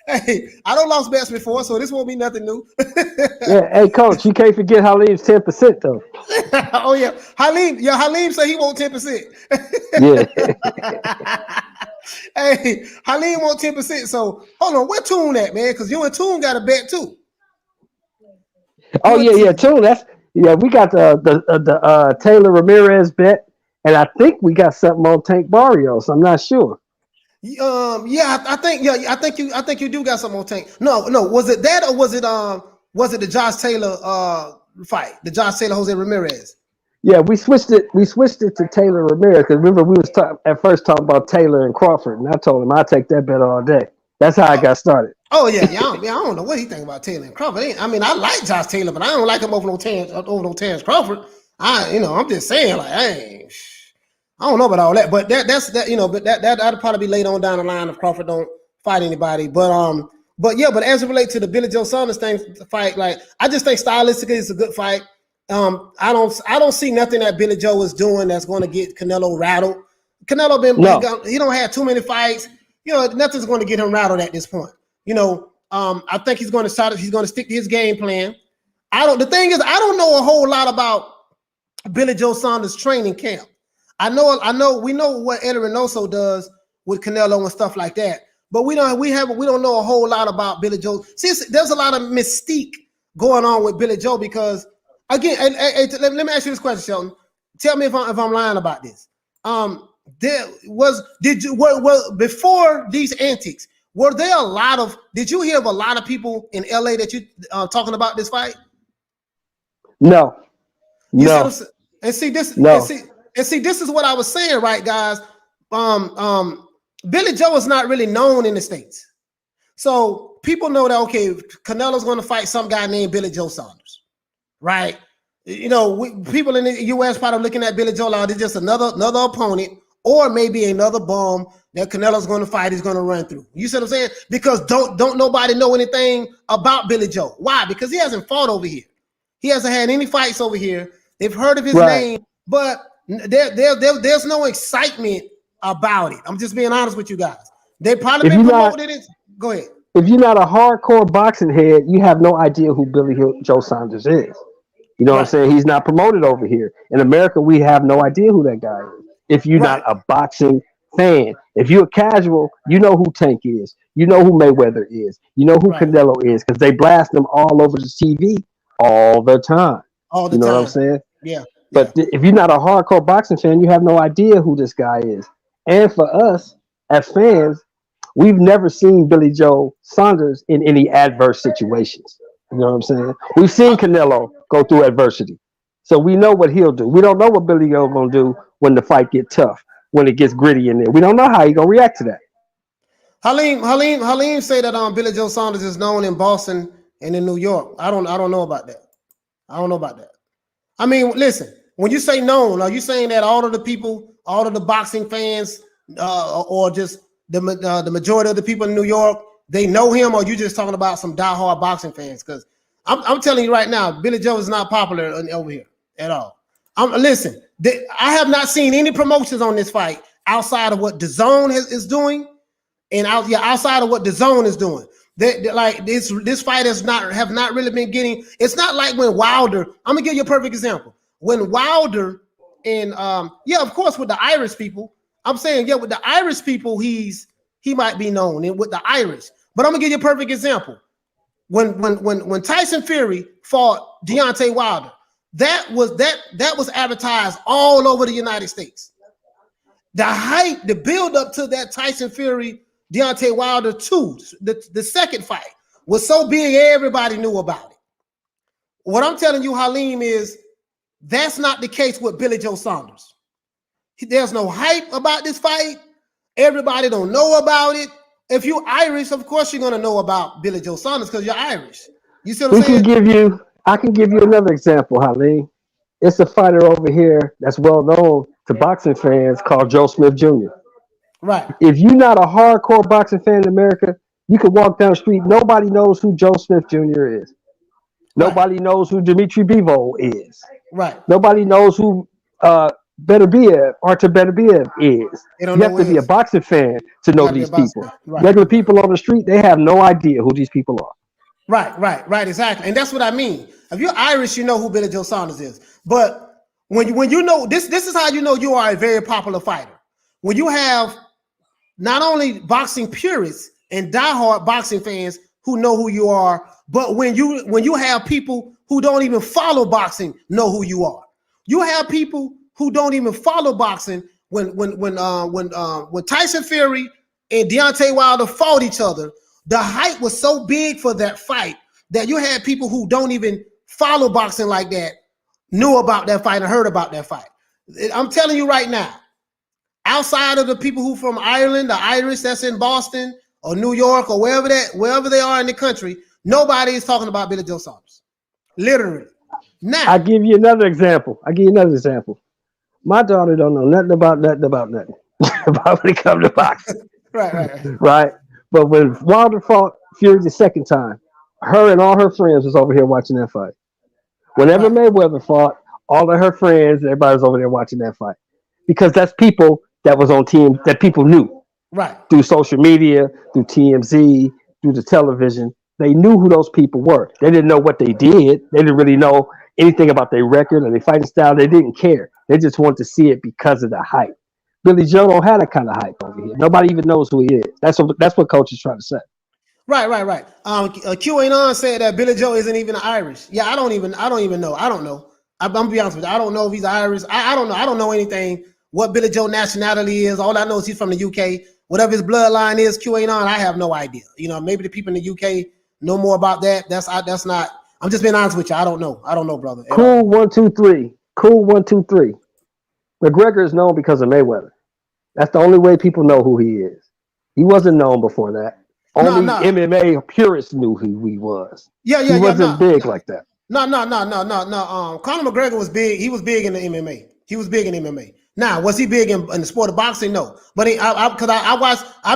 Hey, I don't lost bets before, so this won't be nothing new. Yeah, hey coach, you can't forget Halim's 10% though. Oh yeah, Halim said he want 10%. Yeah. Hey, Halim want 10%. So hold on, where Tune at, man? Because you and Tune got a bet too. Oh yeah, Tune. We got the Taylor Ramirez bet, and I think we got something on Tank Barrios. I'm not sure. I think you do got something on Tank. No, was it that, or was it the Josh Taylor fight? The Josh Taylor Jose Ramirez. Yeah, we switched it to Taylor Ramirez, because remember we was at first talking about Taylor and Crawford, and I told him I'd take that bet all day. That's how I got started. Oh yeah, I don't know what he think about Taylor and Crawford. I mean, I like Josh Taylor, but I don't like him over no Terrence Crawford. I'm just saying, like, I don't know about all that, but that'll probably be later on down the line if Crawford don't fight anybody. But as it relates to the Billy Joe Saunders fight, like, I just think stylistically it's a good fight. I don't see nothing that Billy Joe is doing that's going to get Canelo rattled. Canelo he don't have too many fights. Nothing's going to get him rattled at this point. I think he's going to stick to his game plan. The thing is, I don't know a whole lot about Billy Joe Saunders training camp. we know what Eddie Reynoso does with Canelo and stuff like that, but we don't know a whole lot about Billy Joe. See, there's a lot of mystique going on with Billy Joe, because again, let me ask you this question, Shelton. Tell me if I'm lying about this. Before these antics, were there did you hear of a lot of people in LA that you talking about this fight? No. And see this is what I was saying, right, guys? Billy Joe is not really known in the States. So people know that, okay, Canelo's going to fight some guy named Billy Joe Saunders, right? People in the U.S. probably looking at Billy Joe like it's just another opponent, or maybe another bum that Canelo's going to fight, he's going to run through. You see what I'm saying? Because don't nobody know anything about Billy Joe. Why? Because he hasn't fought over here. He hasn't had any fights over here. They've heard of his name, but there's no excitement about it. I'm just being honest with you guys. They probably been promoted it. Go ahead. If you're not a hardcore boxing head, you have no idea who Billy Joe Saunders is. You know what I'm saying? He's not promoted over here. In America, we have no idea who that guy is. If you're not a boxing fan, if you're a casual, you know who Tank is. You know who Mayweather is. You know who Canelo is, because they blast them all over the TV all the time. You know what I'm saying? Yeah. But if you're not a hardcore boxing fan, you have no idea who this guy is. And for us as fans, we've never seen Billy Joe Saunders in any adverse situations. You know what I'm saying? We've seen Canelo go through adversity, so we know what he'll do. We don't know what Billy Joe gonna do when the fight gets tough, when it gets gritty in there. We don't know how he gonna react to that. Halim say that Billy Joe Saunders is known in Boston and in New York. I don't know about that. I mean, listen, when you say known, are you saying that all of the boxing fans, or just the majority of the people in New York, they know him, or you just talking about some diehard boxing fans? Because I'm telling you right now, Billy Joe is not popular over here at all. Listen, I have not seen any promotions on this fight outside of what DAZN is doing, and outside of what DAZN is doing. This fight have not really been getting. It's not like when Wilder. I'm gonna give you a perfect example. When Wilder and of course with the Irish people, I'm saying with the Irish people, he's he might be known and with the Irish. But I'm gonna give you a perfect example. When Tyson Fury fought Deontay Wilder, that was advertised all over the United States. The hype, the build up to that Tyson Fury Deontay Wilder 2, the second fight, was so big everybody knew about it. What I'm telling you, Halim, is that's not the case with Billy Joe Saunders. There's no hype about this fight. Everybody don't know about it. If you're Irish, of course you're gonna know about Billy Joe Saunders because you're Irish. You see what I'm saying? I can give you another example, Halim. It's a fighter over here that's well known to boxing fans called Joe Smith Jr. Right. If you're not a hardcore boxing fan in America, you can walk down the street. Nobody knows who Joe Smith Jr. is. Nobody knows who Dimitri Bivol is. Right. Nobody knows who Artur Beterbiev is. You have to be a boxing fan to know these people. Right. Regular people on the street, they have no idea who these people are. Right, exactly. And that's what I mean. If you're Irish, you know who Billy Joe Saunders is. But when you know this is how you know you are a very popular fighter. When you have not only boxing purists and diehard boxing fans who know who you are, but when you have people who don't even follow boxing know who you are. You have people who don't even follow boxing. When Tyson Fury and Deontay Wilder fought each other, the hype was so big for that fight that you had people who don't even follow boxing like that knew about that fight and heard about that fight. I'm telling you right now, outside of the people who from Ireland, the Irish that's in Boston or New York or wherever they are in the country, nobody is talking about Billy Joe Saunders. Literally. Now, I'll give you another example. My daughter don't know nothing about about when it comes to boxing. Right. But when Wilder fought Fury the second time, her and all her friends was over here watching that fight. Whenever Mayweather fought, all of her friends, everybody was over there watching that fight. Because that's people that was on teams that people knew. Right. Through social media, through TMZ, through the television. They knew who those people were. They didn't know what they did. They didn't really know anything about their record or their fighting style. They didn't care. They just wanted to see it because of the hype. Billy Joe don't have that kind of hype over here. Nobody even knows who he is. That's what coach is trying to say. Right. QAnon said that Billy Joe isn't even Irish. Yeah, I don't even know. I don't know. I'm gonna be honest with you. I don't know if he's Irish. I don't know. I don't know anything what Billy Joe nationality is. All I know is he's from the UK. Whatever his bloodline is, QAnon, I have no idea. You know, maybe the people in the UK know more about that. That's not. I'm just being honest with you. I don't know. I don't know, brother. Cool 1 2 3. Cool 1 2 3. McGregor is known because of Mayweather. That's the only way people know who he is. He wasn't known before that. Only MMA purists knew who he was. He wasn't big like that. No. Conor McGregor was big. He was big in the MMA. Now, was he big in the sport of boxing? No. But I've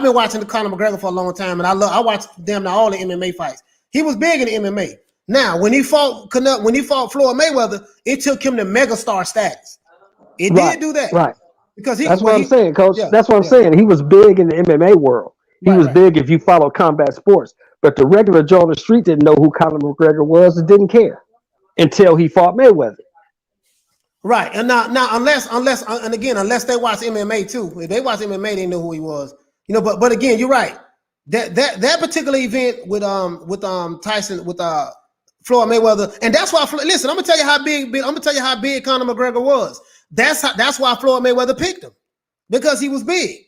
been watching the Conor McGregor for a long time, and I watched damn near all the MMA fights. He was big in the MMA. Now, when he fought Floyd Mayweather, it took him to megastar status. It did do that. Right. Because that's what I'm saying, Coach. That's what I'm saying. He was big in the MMA world. He was big if you follow combat sports. But the regular Joe on the street didn't know who Conor McGregor was and didn't care until he fought Mayweather. Right. And now unless they watch MMA too. If they watch MMA, they know who he was. You know, but again, you're right. That particular event with Tyson with Floyd Mayweather, and that's why. Listen, I'm gonna tell you how big Conor McGregor was. That's why Floyd Mayweather picked him, because he was big.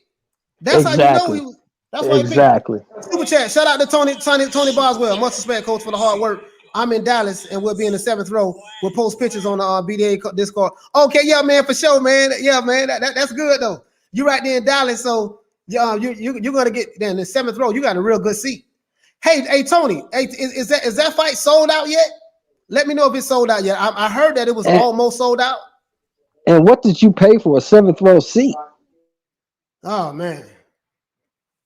That's how you know he was. That's why he picked him. Super chat. Shout out to Tony Boswell. Much respect, coach, for the hard work. I'm in Dallas, and we'll be in the 7th row. We'll post pictures on the BDA Discord. Okay, yeah, man, for sure, man. Yeah, man, that's good though. You right there in Dallas, so you're gonna get there in the 7th row. You got a real good seat. Hey, Tony. Hey, is that fight sold out yet? Let me know if it's sold out yet. I heard that it was almost sold out. And what did you pay for a 7th row seat? Oh man.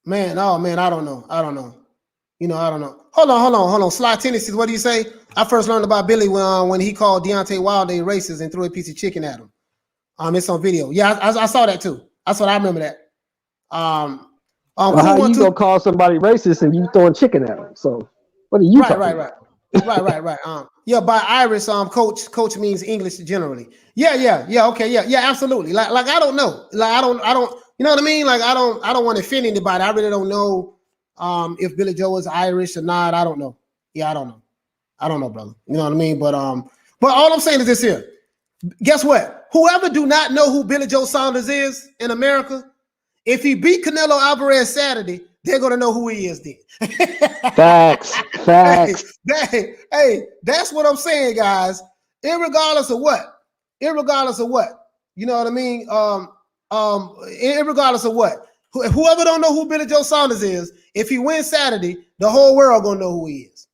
I don't know. You know, I don't know. Hold on. Sly Tennessee, what do you say? I first learned about Billy when he called Deontay Wilder a racist and threw a piece of chicken at him. It's on video. Yeah, I saw that too. That's what I remember that. How you gonna call somebody racist and you throwing chicken at them? So what are you talking about? Right. Yeah, by Irish, coach means English generally. Yeah, okay, yeah, absolutely. Like I don't know. Like I don't. You know what I mean? Like I don't want to offend anybody. I really don't know if Billy Joe is Irish or not. I don't know. Yeah, I don't know. I don't know, brother. You know what I mean? But all I'm saying is this here. Guess what? Whoever do not know who Billy Joe Saunders is in America, if he beat Canelo Alvarez Saturday, they're gonna know who he is then. Facts. Hey, that's what I'm saying, guys. Irregardless of what, you know what I mean? Irregardless of what, whoever don't know who Billy Joe Saunders is, if he wins Saturday, the whole world gonna know who he is.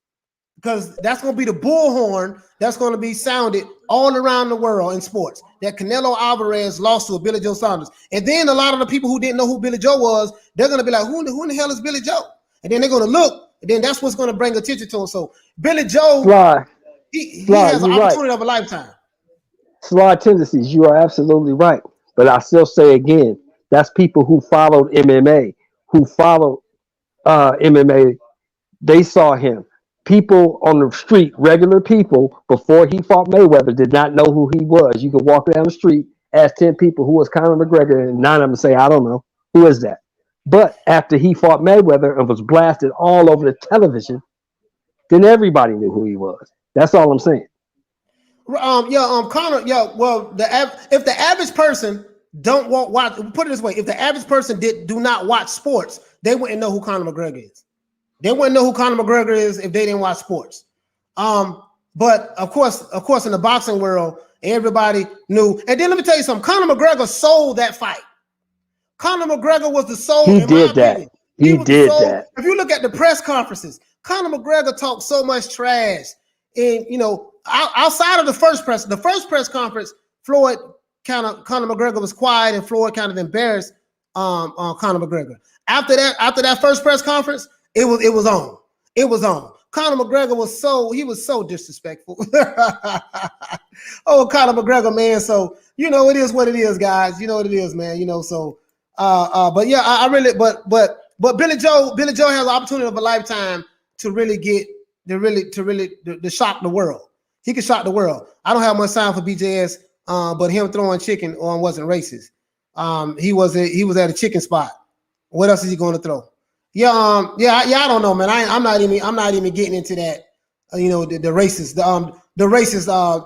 Because that's going to be the bullhorn that's going to be sounded all around the world in sports. That Canelo Alvarez lost to Billy Joe Saunders. And then a lot of the people who didn't know who Billy Joe was, they're going to be like, who in the hell is Billy Joe? And then they're going to look, and then that's what's going to bring attention to him. So Billy Joe, he has an opportunity of a lifetime. Flawed tendencies. You are absolutely right. But I still say again, that's people who followed MMA, MMA. They saw him. People on the street, regular people, before he fought Mayweather, did not know who he was. You could walk down the street, ask 10 people who was Conor McGregor, and 9 of them say, I don't know. Who is that? But after he fought Mayweather and was blasted all over the television, then everybody knew who he was. That's all I'm saying. Conor, well, if the average person don't watch, put it this way, if the average person do not watch sports, they wouldn't know who Conor McGregor is. They wouldn't know who Conor McGregor is if they didn't watch sports. But of course, in the boxing world, everybody knew. And then let me tell you something. Conor McGregor sold that fight. Conor McGregor was the soul. He did that. He did that. If you look at the press conferences, Conor McGregor talked so much trash. And outside of the first press conference, Conor McGregor was quiet, and Floyd kind of embarrassed Conor McGregor. After that first press conference, it was on. Conor McGregor was so disrespectful. Oh, Conor McGregor, man. So it is what it is, guys. You know what it is, man. So but yeah, I really but Billy Joe has an opportunity of a lifetime to really to shock the world. He could shock the world. I don't have much time for BJS, but him throwing chicken on wasn't racist. He was at a chicken spot. What else is he going to throw? I don't know, man. I'm not even getting into that. The racist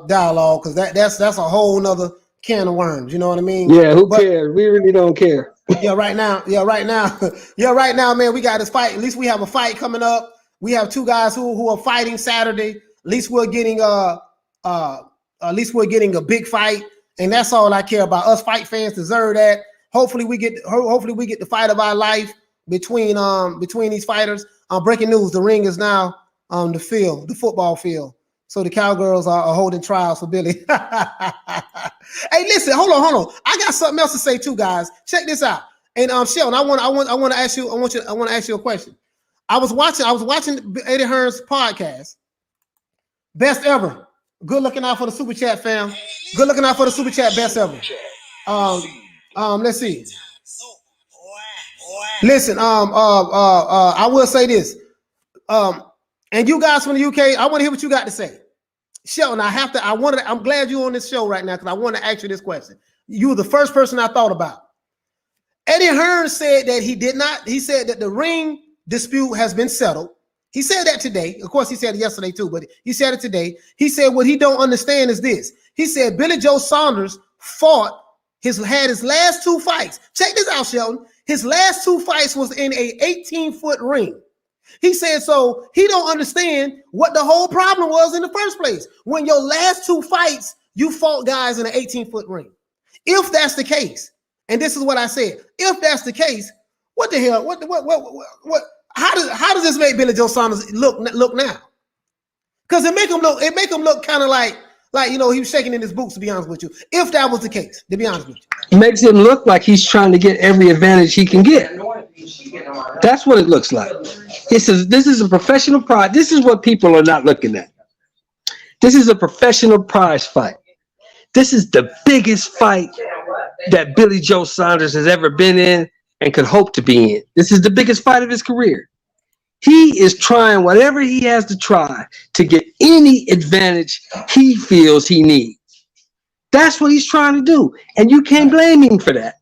dialogue, because that's a whole nother can of worms. You know what I mean? Yeah, who cares? We really don't care. Right now, man. We got this fight. At least we have a fight coming up. We have 2 guys who are fighting Saturday. At least we're getting a big fight, and that's all I care about. Us fight fans deserve that. Hopefully we get the fight of our life between these fighters. Breaking news: the ring is now on the football field. So the Cowgirls are holding trials for Billy. Hey, listen, hold on. I got something else to say too, guys. Check this out. And Sheldon, I want to ask you a question. I was watching Eddie Hearn's podcast. Best ever. Good looking out for the super chat, fam. Good looking out for the super chat. Best ever. Let's see. Listen, I will say this. And you guys from the UK, I want to hear what you got to say. Sheldon, I'm glad you're on this show right now, because I want to ask you this question. You were the first person I thought about. Eddie Hearn said that he said that the ring dispute has been settled. He said that today. Of course, he said it yesterday too, but he said it today. He said what he don't understand is this. He said Billy Joe Saunders had his last 2 fights. Check this out, Sheldon. His last 2 fights was in a 18-foot ring. He said, so he don't understand what the whole problem was in the first place. When your last 2 fights, you fought guys in an 18-foot ring. If that's the case, and this is what I said, if that's the case, what the hell? What? How does this make Billy Joe Saunders look now? Because it make him look kind of like he was shaking in his boots, to be honest with you. If that was the case, to be honest with you. It makes him look like he's trying to get every advantage he can get. That's what it looks like. This is a professional prize. This is what people are not looking at. This is a professional prize fight. This is the biggest fight that Billy Joe Saunders has ever been in and could hope to be in. This is the biggest fight of his career. He is trying whatever he has to try to get any advantage he feels he needs. That's what he's trying to do. And you can't blame him for that.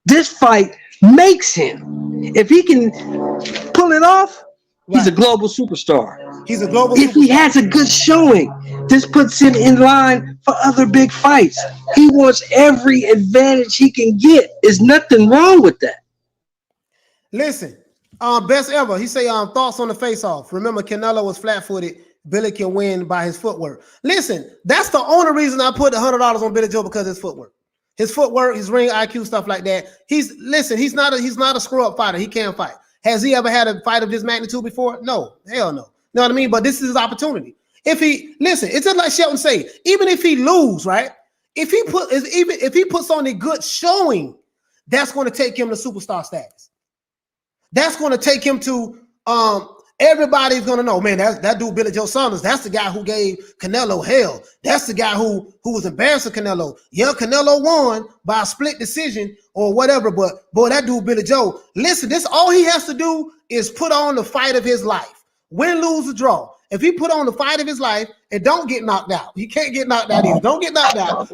This fight makes him. If he can pull it off, he's a global superstar. He's a global If he superstar. has a good showing, this puts him in line for other big fights. He wants every advantage he can get. There's nothing wrong with that. Listen, best ever. He say thoughts on the face-off. Remember, Canelo was flat-footed. Billy can win by his footwork. Listen, that's the only reason I put $100 on Billy Joe, because of his footwork. His footwork, his ring IQ, stuff like that. He's not a screw-up fighter. He can't fight. Has he ever had a fight of this magnitude before? No, hell no. You know what I mean? But this is his opportunity. It's just like Shelton say, even if he lose, right? If he puts on a good showing, that's going to take him to superstar status. That's going to take him to everybody's going to know, man, that dude Billy Joe Saunders, that's the guy who gave Canelo hell. That's the guy who was embarrassing Canelo. Yeah, Canelo won by a split decision or whatever, but boy, that dude Billy Joe, listen, this all he has to do is put on the fight of his life. Win, lose, or draw. If he put on the fight of his life and don't get knocked out, he can't get knocked out either. Don't get knocked out.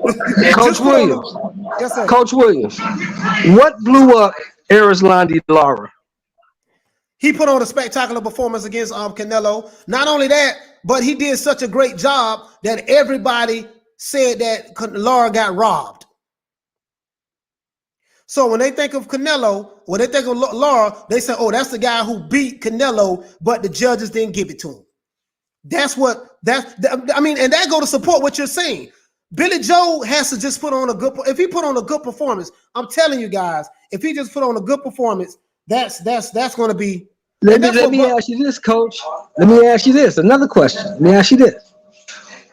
Coach Williams. Yes, sir. Coach Williams, what blew up Erislandy Lara? He put on a spectacular performance against Canelo. Not only that, but he did such a great job that everybody said that Lara got robbed. So when they think of Canelo, when they think of Lara, they say, oh, that's the guy who beat Canelo, but the judges didn't give it to him. And that go to support what you're saying. Billy Joe has to just put on if he put on a good performance, I'm telling you guys, if he just put on a good performance, that's going to be. Let me ask you this, Coach. Let me ask you this. Another question. Let me ask you this.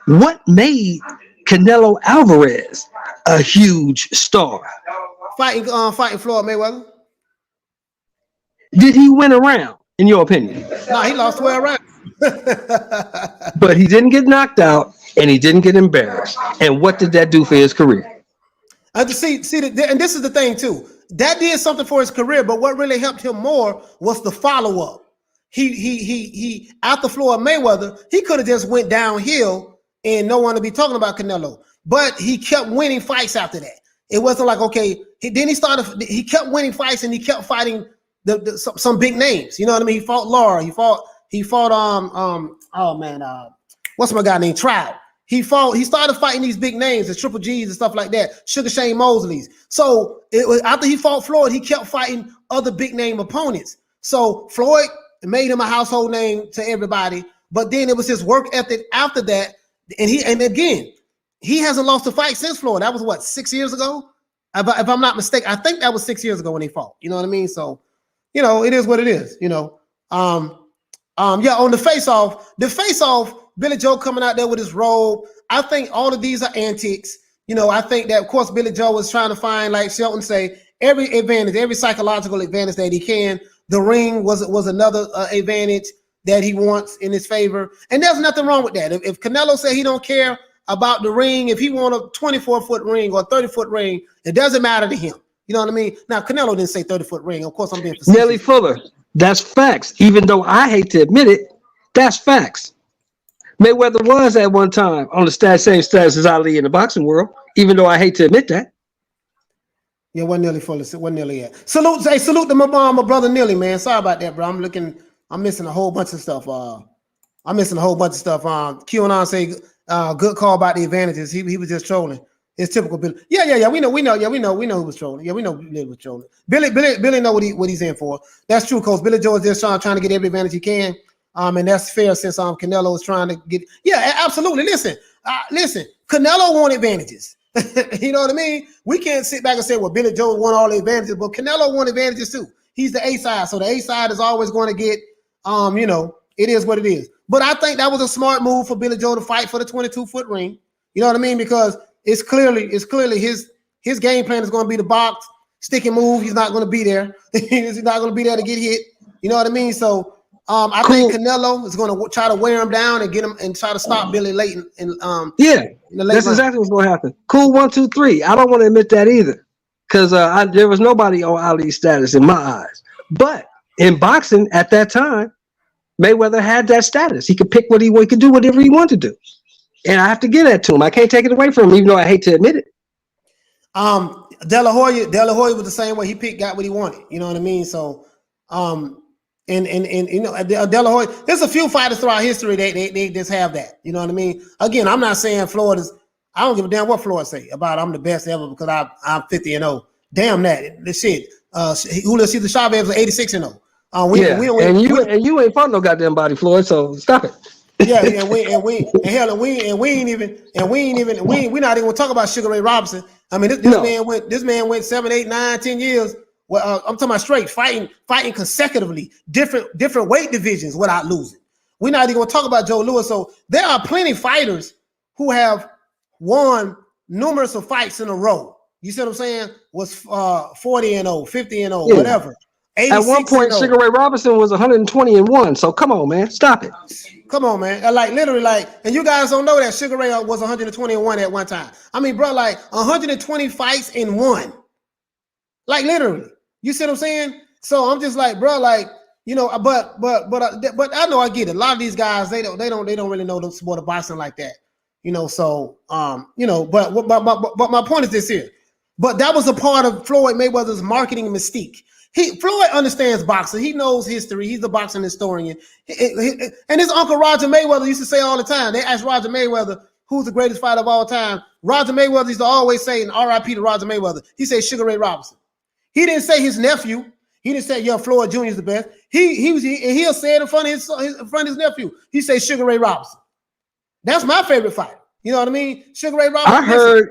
What made Canelo Alvarez a huge star? Fighting Floyd Mayweather. Did he win a round, in your opinion? No, he lost 12 rounds. But he didn't get knocked out, and he didn't get embarrassed. And what did that do for his career? And this is the thing too. That did something for his career, but what really helped him more was the follow-up. He after Floyd Mayweather, he could have just went downhill and no one would be talking about Canelo. But he kept winning fights after that. It wasn't like, okay, he kept winning fights and he kept fighting some big names. You know what I mean? He fought Lara, he fought what's my guy named Trout. He started fighting these big names, the Triple G's and stuff like that, Sugar Shane Mosley's. So it was after he fought Floyd, he kept fighting other big name opponents. So Floyd made him a household name to everybody, but then it was his work ethic after that. And again, he hasn't lost a fight since Floyd. That was what, 6 years ago? If I'm not mistaken, I think that was 6 years ago when they fought. You know what I mean? So, it is what it is, on the face-off, Billy Joe coming out there with his robe. I think all of these are antics. I think that, of course, Billy Joe was trying to find, like Shelton say, every advantage, every psychological advantage that he can. The ring was another advantage that he wants in his favor. And there's nothing wrong with that. If Canelo said he don't care about the ring, if he want a 24-foot ring or a 30-foot ring, it doesn't matter to him. You know what I mean? Now, Canelo didn't say 30-foot ring. Of course, I'm being facetious. Nelly Fuller, that's facts. Even though I hate to admit it, that's facts. Mayweather was at one time on the same status as Ali in the boxing world, even though I hate to admit that. Yeah, what Nelly Fuller said, what Nelly at? Salute to my brother Nelly, man. Sorry about that, bro. I'm missing a whole bunch of stuff. QAnon say good call about the advantages. He was just trolling. It's typical Billy. Yeah. We know he was trolling. Yeah, we know Billy was trolling. Billy know what he's in for. That's true, Coach. Billy Joe is just trying to get every advantage he can. And that's fair since Canelo is trying to get. Yeah, absolutely. Listen. Canelo won advantages. You know what I mean? We can't sit back and say, well, Billy Joe won all the advantages, but Canelo won advantages too. He's the A side, so the A side is always going to get. It is what it is. But I think that was a smart move for Billy Joe to fight for the 22-foot ring. You know what I mean? Because it's clearly his game plan is going to be the box, stick and move. He's not going to be there. He's not going to be there to get hit. You know what I mean? So I think Canelo is going to try to wear him down and get him and try to stop Billy late. That's exactly what's going to happen. Cool, 1, 2, 3. I don't want to admit that either, because there was nobody on Ali's status in my eyes. But in boxing at that time, Mayweather had that status. He could pick what he could do whatever he wanted to do, and I have to give that to him. I can't take it away from him, even though I hate to admit it. De La Hoya was the same way. He got what he wanted. You know what I mean? So, and you know, De La Hoya. There's a few fighters throughout history they just have that. You know what I mean? Again, I'm not saying Floyd is. I don't give a damn what Floyd say about I'm the best ever because I'm 50-0. Damn that. This shit. Julio Cesar Chavez was 86-0. We you ain't fought no goddamn body, Floyd. So stop it. Yeah, we're not even gonna talk about Sugar Ray Robinson. I mean, this man went 7, 8, 9, 10 years. Well, I'm talking about straight fighting consecutively, different weight divisions without losing. We're not even gonna talk about Joe Louis. So there are plenty of fighters who have won numerous of fights in a row. You see what I'm saying? Was 40-0, 50-0, whatever. At one point, Sugar Ray Robinson was 120-1. So come on, man, stop it. Come on, man. Literally, and you guys don't know that Sugar Ray was 120-1 at one time. I mean, bro, 120 fights in one. Literally. You see what I'm saying? So I'm just bro, you know, but I know I get it. A lot of these guys, they don't really know the sport of boxing like that. You know, so you know, but my point is this here. But that was a part of Floyd Mayweather's marketing mystique. Floyd understands boxing. He knows history. He's a boxing historian. And his uncle Roger Mayweather used to say all the time. They asked Roger Mayweather, who's the greatest fighter of all time. Roger Mayweather used to always say, and R.I.P. to Roger Mayweather, he said Sugar Ray Robinson. He didn't say his nephew. He didn't say, Floyd Jr. is the best. He'll say it in front of his nephew. He said Sugar Ray Robinson. That's my favorite fighter. You know what I mean? Sugar Ray Robinson.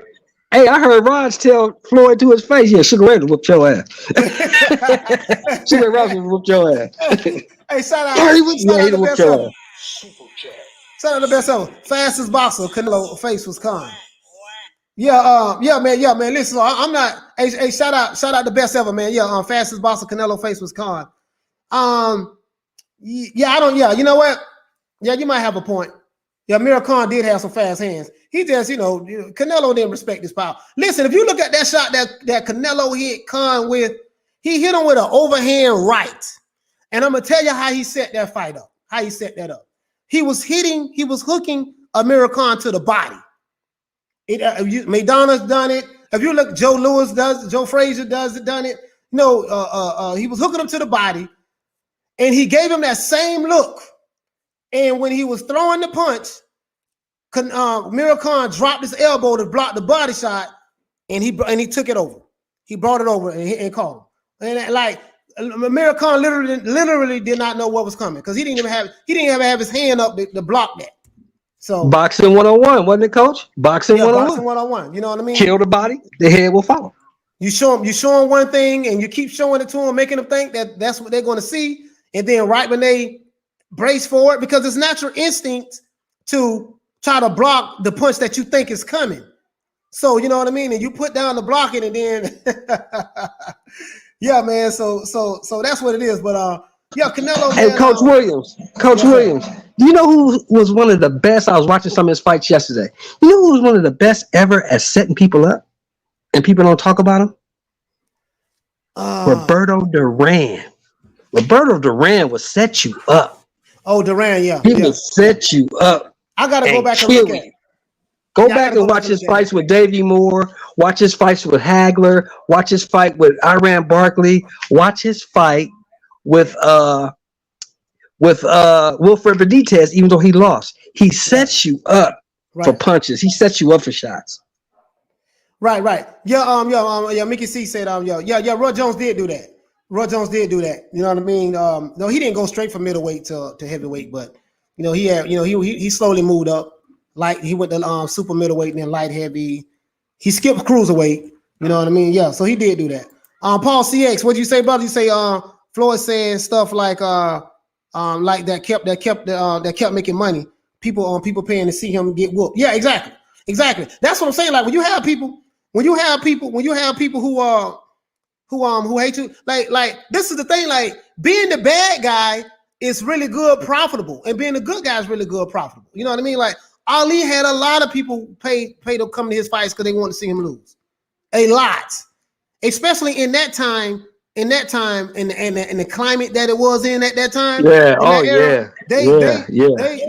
I heard Raj tell Floyd to his face, Sugar Ray whooped your ass. Sugar Ray Robinson whooped your ass. Hey, shout out the best ever. Shout out the best ever. Fastest boxer, Canelo face was Khan. Yeah, man. Listen, I'm not. Hey, shout out the best ever, man. Yeah, fastest boxer, Canelo face was Khan. You know what? Yeah, you might have a point. Yeah, Amir Khan did have some fast hands. He just, Canelo didn't respect his power. Listen, if you look at that shot that Canelo hit Khan with, he hit him with an overhand right. And I'm going to tell you how he set that fight up, how he set that up. He was hooking Amir Khan to the body. Madonna's done it. If you look, Joe Louis does, Joe Frazier done it. He was hooking him to the body, and he gave him that same look. And when he was throwing the punch, Amir Khan dropped his elbow to block the body shot, and he took it over. He brought it over and called him. And Amir Khan literally did not know what was coming because he didn't even have his hand up to block that. So boxing 101, wasn't it, Coach? Boxing 101. Boxing 101. You know what I mean? Kill the body, the head will follow. You show them one thing, and you keep showing it to them, making them think that that's what they're going to see, and then right when they brace for it, because it's natural instinct to try to block the punch that you think is coming. So you know what I mean, and you put down the blocking, and then yeah, man. So that's what it is. But Canelo. Hey, man, Coach Williams. Do you know who was one of the best? I was watching some of his fights yesterday. You know who was one of the best ever at setting people up, and people don't talk about him? Roberto Duran. Roberto Duran will set you up. Oh, Duran, yeah. He will set you up. I gotta go back and look at it. Go back and watch his fights with Davey Moore. Watch his fights with Hagler. Watch his fight with Iran Barkley. Watch his fight with Wilfred Benitez, even though he lost. He sets you up for punches. He sets you up for shots. Right. Yeah, Mickey C said, Roy Jones did do that. Roy Jones did do that. You know what I mean? No, he didn't go straight from middleweight to heavyweight, but he slowly moved up. Like he went to super middleweight and then light heavy. He skipped cruiserweight. You know what I mean? Yeah, so he did do that. Paul CX, what'd you say, brother? You say Floyd saying stuff like that kept making money. People paying to see him get whooped. Yeah, exactly. That's what I'm saying. Like when you have people who hate you, like this is the thing. Like being the bad guy is really good, profitable, and being the good guy is really good, profitable. You know what I mean? Like Ali had a lot of people pay to come to his fights because they wanted to see him lose. A lot, especially in that time, in the climate that it was in at that time. Yeah. They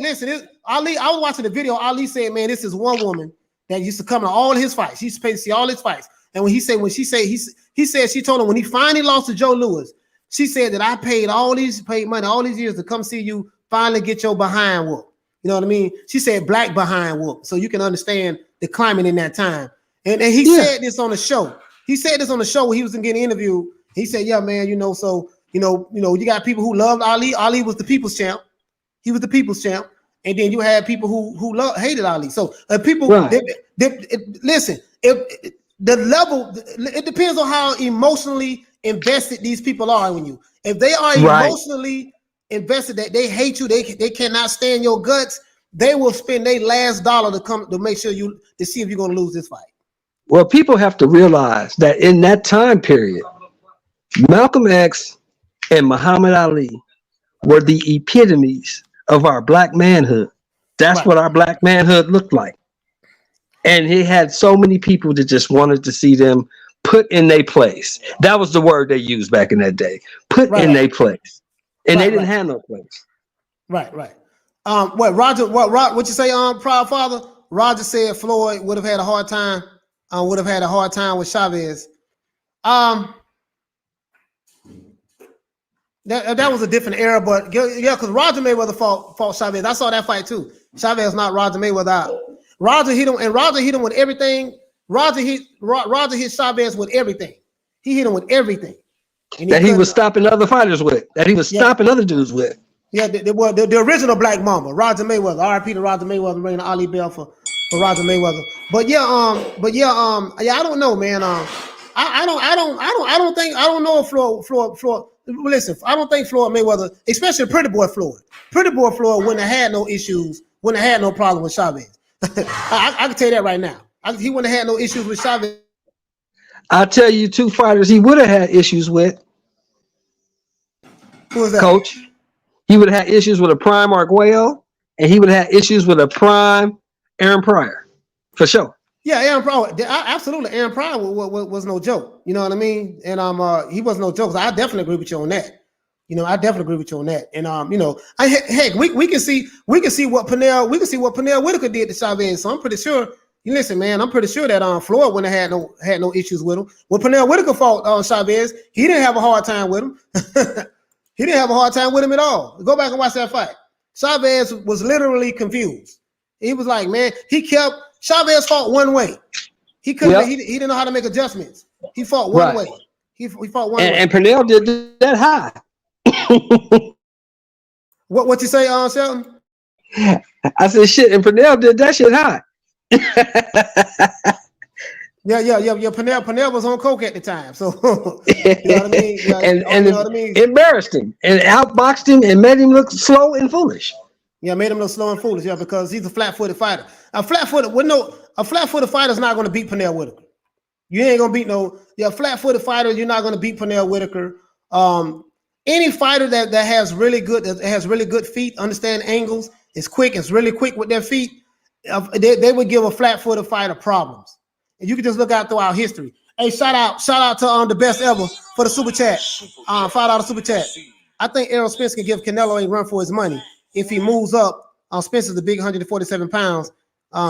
listen. Ali, I was watching the video. Ali said, "Man, this is one woman that used to come to all his fights. She used to pay to see all his fights." And when he said she told him when he finally lost to Joe Louis, she said that I paid money all these years to come see you finally get your behind whooped. You know what I mean? She said black behind whoop, so you can understand the climate in that time. And he said this on the show. He said this on the show when he was getting interviewed. He said, "Yeah, man, you got people who loved Ali. Ali was the people's champ. He was the people's champ. And then you had people who hated Ali. So people, right. listen. If the level, it depends on how emotionally invested these people are in you. If they are emotionally invested that they hate you, they cannot stand your guts, they will spend their last dollar to make sure to see if you're going to lose this fight. Well, people have to realize that in that time period, Malcolm X and Muhammad Ali were the epitomes of our black manhood. That's what our black manhood looked like. And he had so many people that just wanted to see them put in their place. That was the word they used back in that day. Put in their place. And they didn't have no place. Right. What you say, Proud Father? Roger said Floyd would have had a hard time with Chavez. That was a different era, but yeah, because Roger Mayweather fought Chavez. I saw that fight too. Chavez not Roger Mayweather out. Roger hit him with everything. Roger hit Chavez with everything. He hit him with everything. And he was stopping other fighters with. That he was stopping other dudes with. Yeah, the original Black Mamba, Roger Mayweather. R.I.P. to Roger Mayweather, bringing the Ali bell for Roger Mayweather. But yeah, I don't know, man. I don't know if Floyd. Listen, I don't think Floyd Mayweather, especially Pretty Boy Floyd wouldn't have had no issues, wouldn't have had no problem with Chavez. I can tell you that right now. He wouldn't have had no issues with Chavez. I'll tell you two fighters he would have had issues with. Who was that? Coach. He would have had issues with a prime Arguello, and he would have had issues with a prime Aaron Pryor, for sure. Yeah, Aaron Pryor, absolutely. Aaron Pryor was no joke. You know what I mean? And he was no joke. So I definitely agree with you on that. I definitely agree with you on that. And we can see what Pernell Whitaker did to Chavez. So I'm pretty sure. Listen, man, I'm pretty sure that Floyd wouldn't have had no issues with him. When Pernell Whitaker fought Chavez, he didn't have a hard time with him. He didn't have a hard time with him at all. Go back and watch that fight. Chavez was literally confused. He was like, man, Chavez fought one way. He couldn't. He didn't know how to make adjustments. He fought one way. He fought one way. And Pernell did that high. What you say, Shelton? I said shit, and Pernell did that shit high. Yeah. Pernell was on coke at the time, so you know what I mean. And you know what I mean? Embarrassed him and outboxed him and made him look slow and foolish. Yeah, made him look slow and foolish. Yeah, because he's a flat-footed fighter. A flat-footed fighter is not going to beat Pernell Whitaker. You ain't gonna beat a flat-footed fighter. You're not going to beat Pernell Whitaker. Any fighter that has really good feet, understand angles, is quick, is really quick with their feet. They would give a flat-footed fighter problems. And you can just look out throughout history. Hey, shout out to the best ever for the super chat. $5 super chat. I think Errol Spence can give Canelo a run for his money if he moves up. Spence is the big 147 pounds.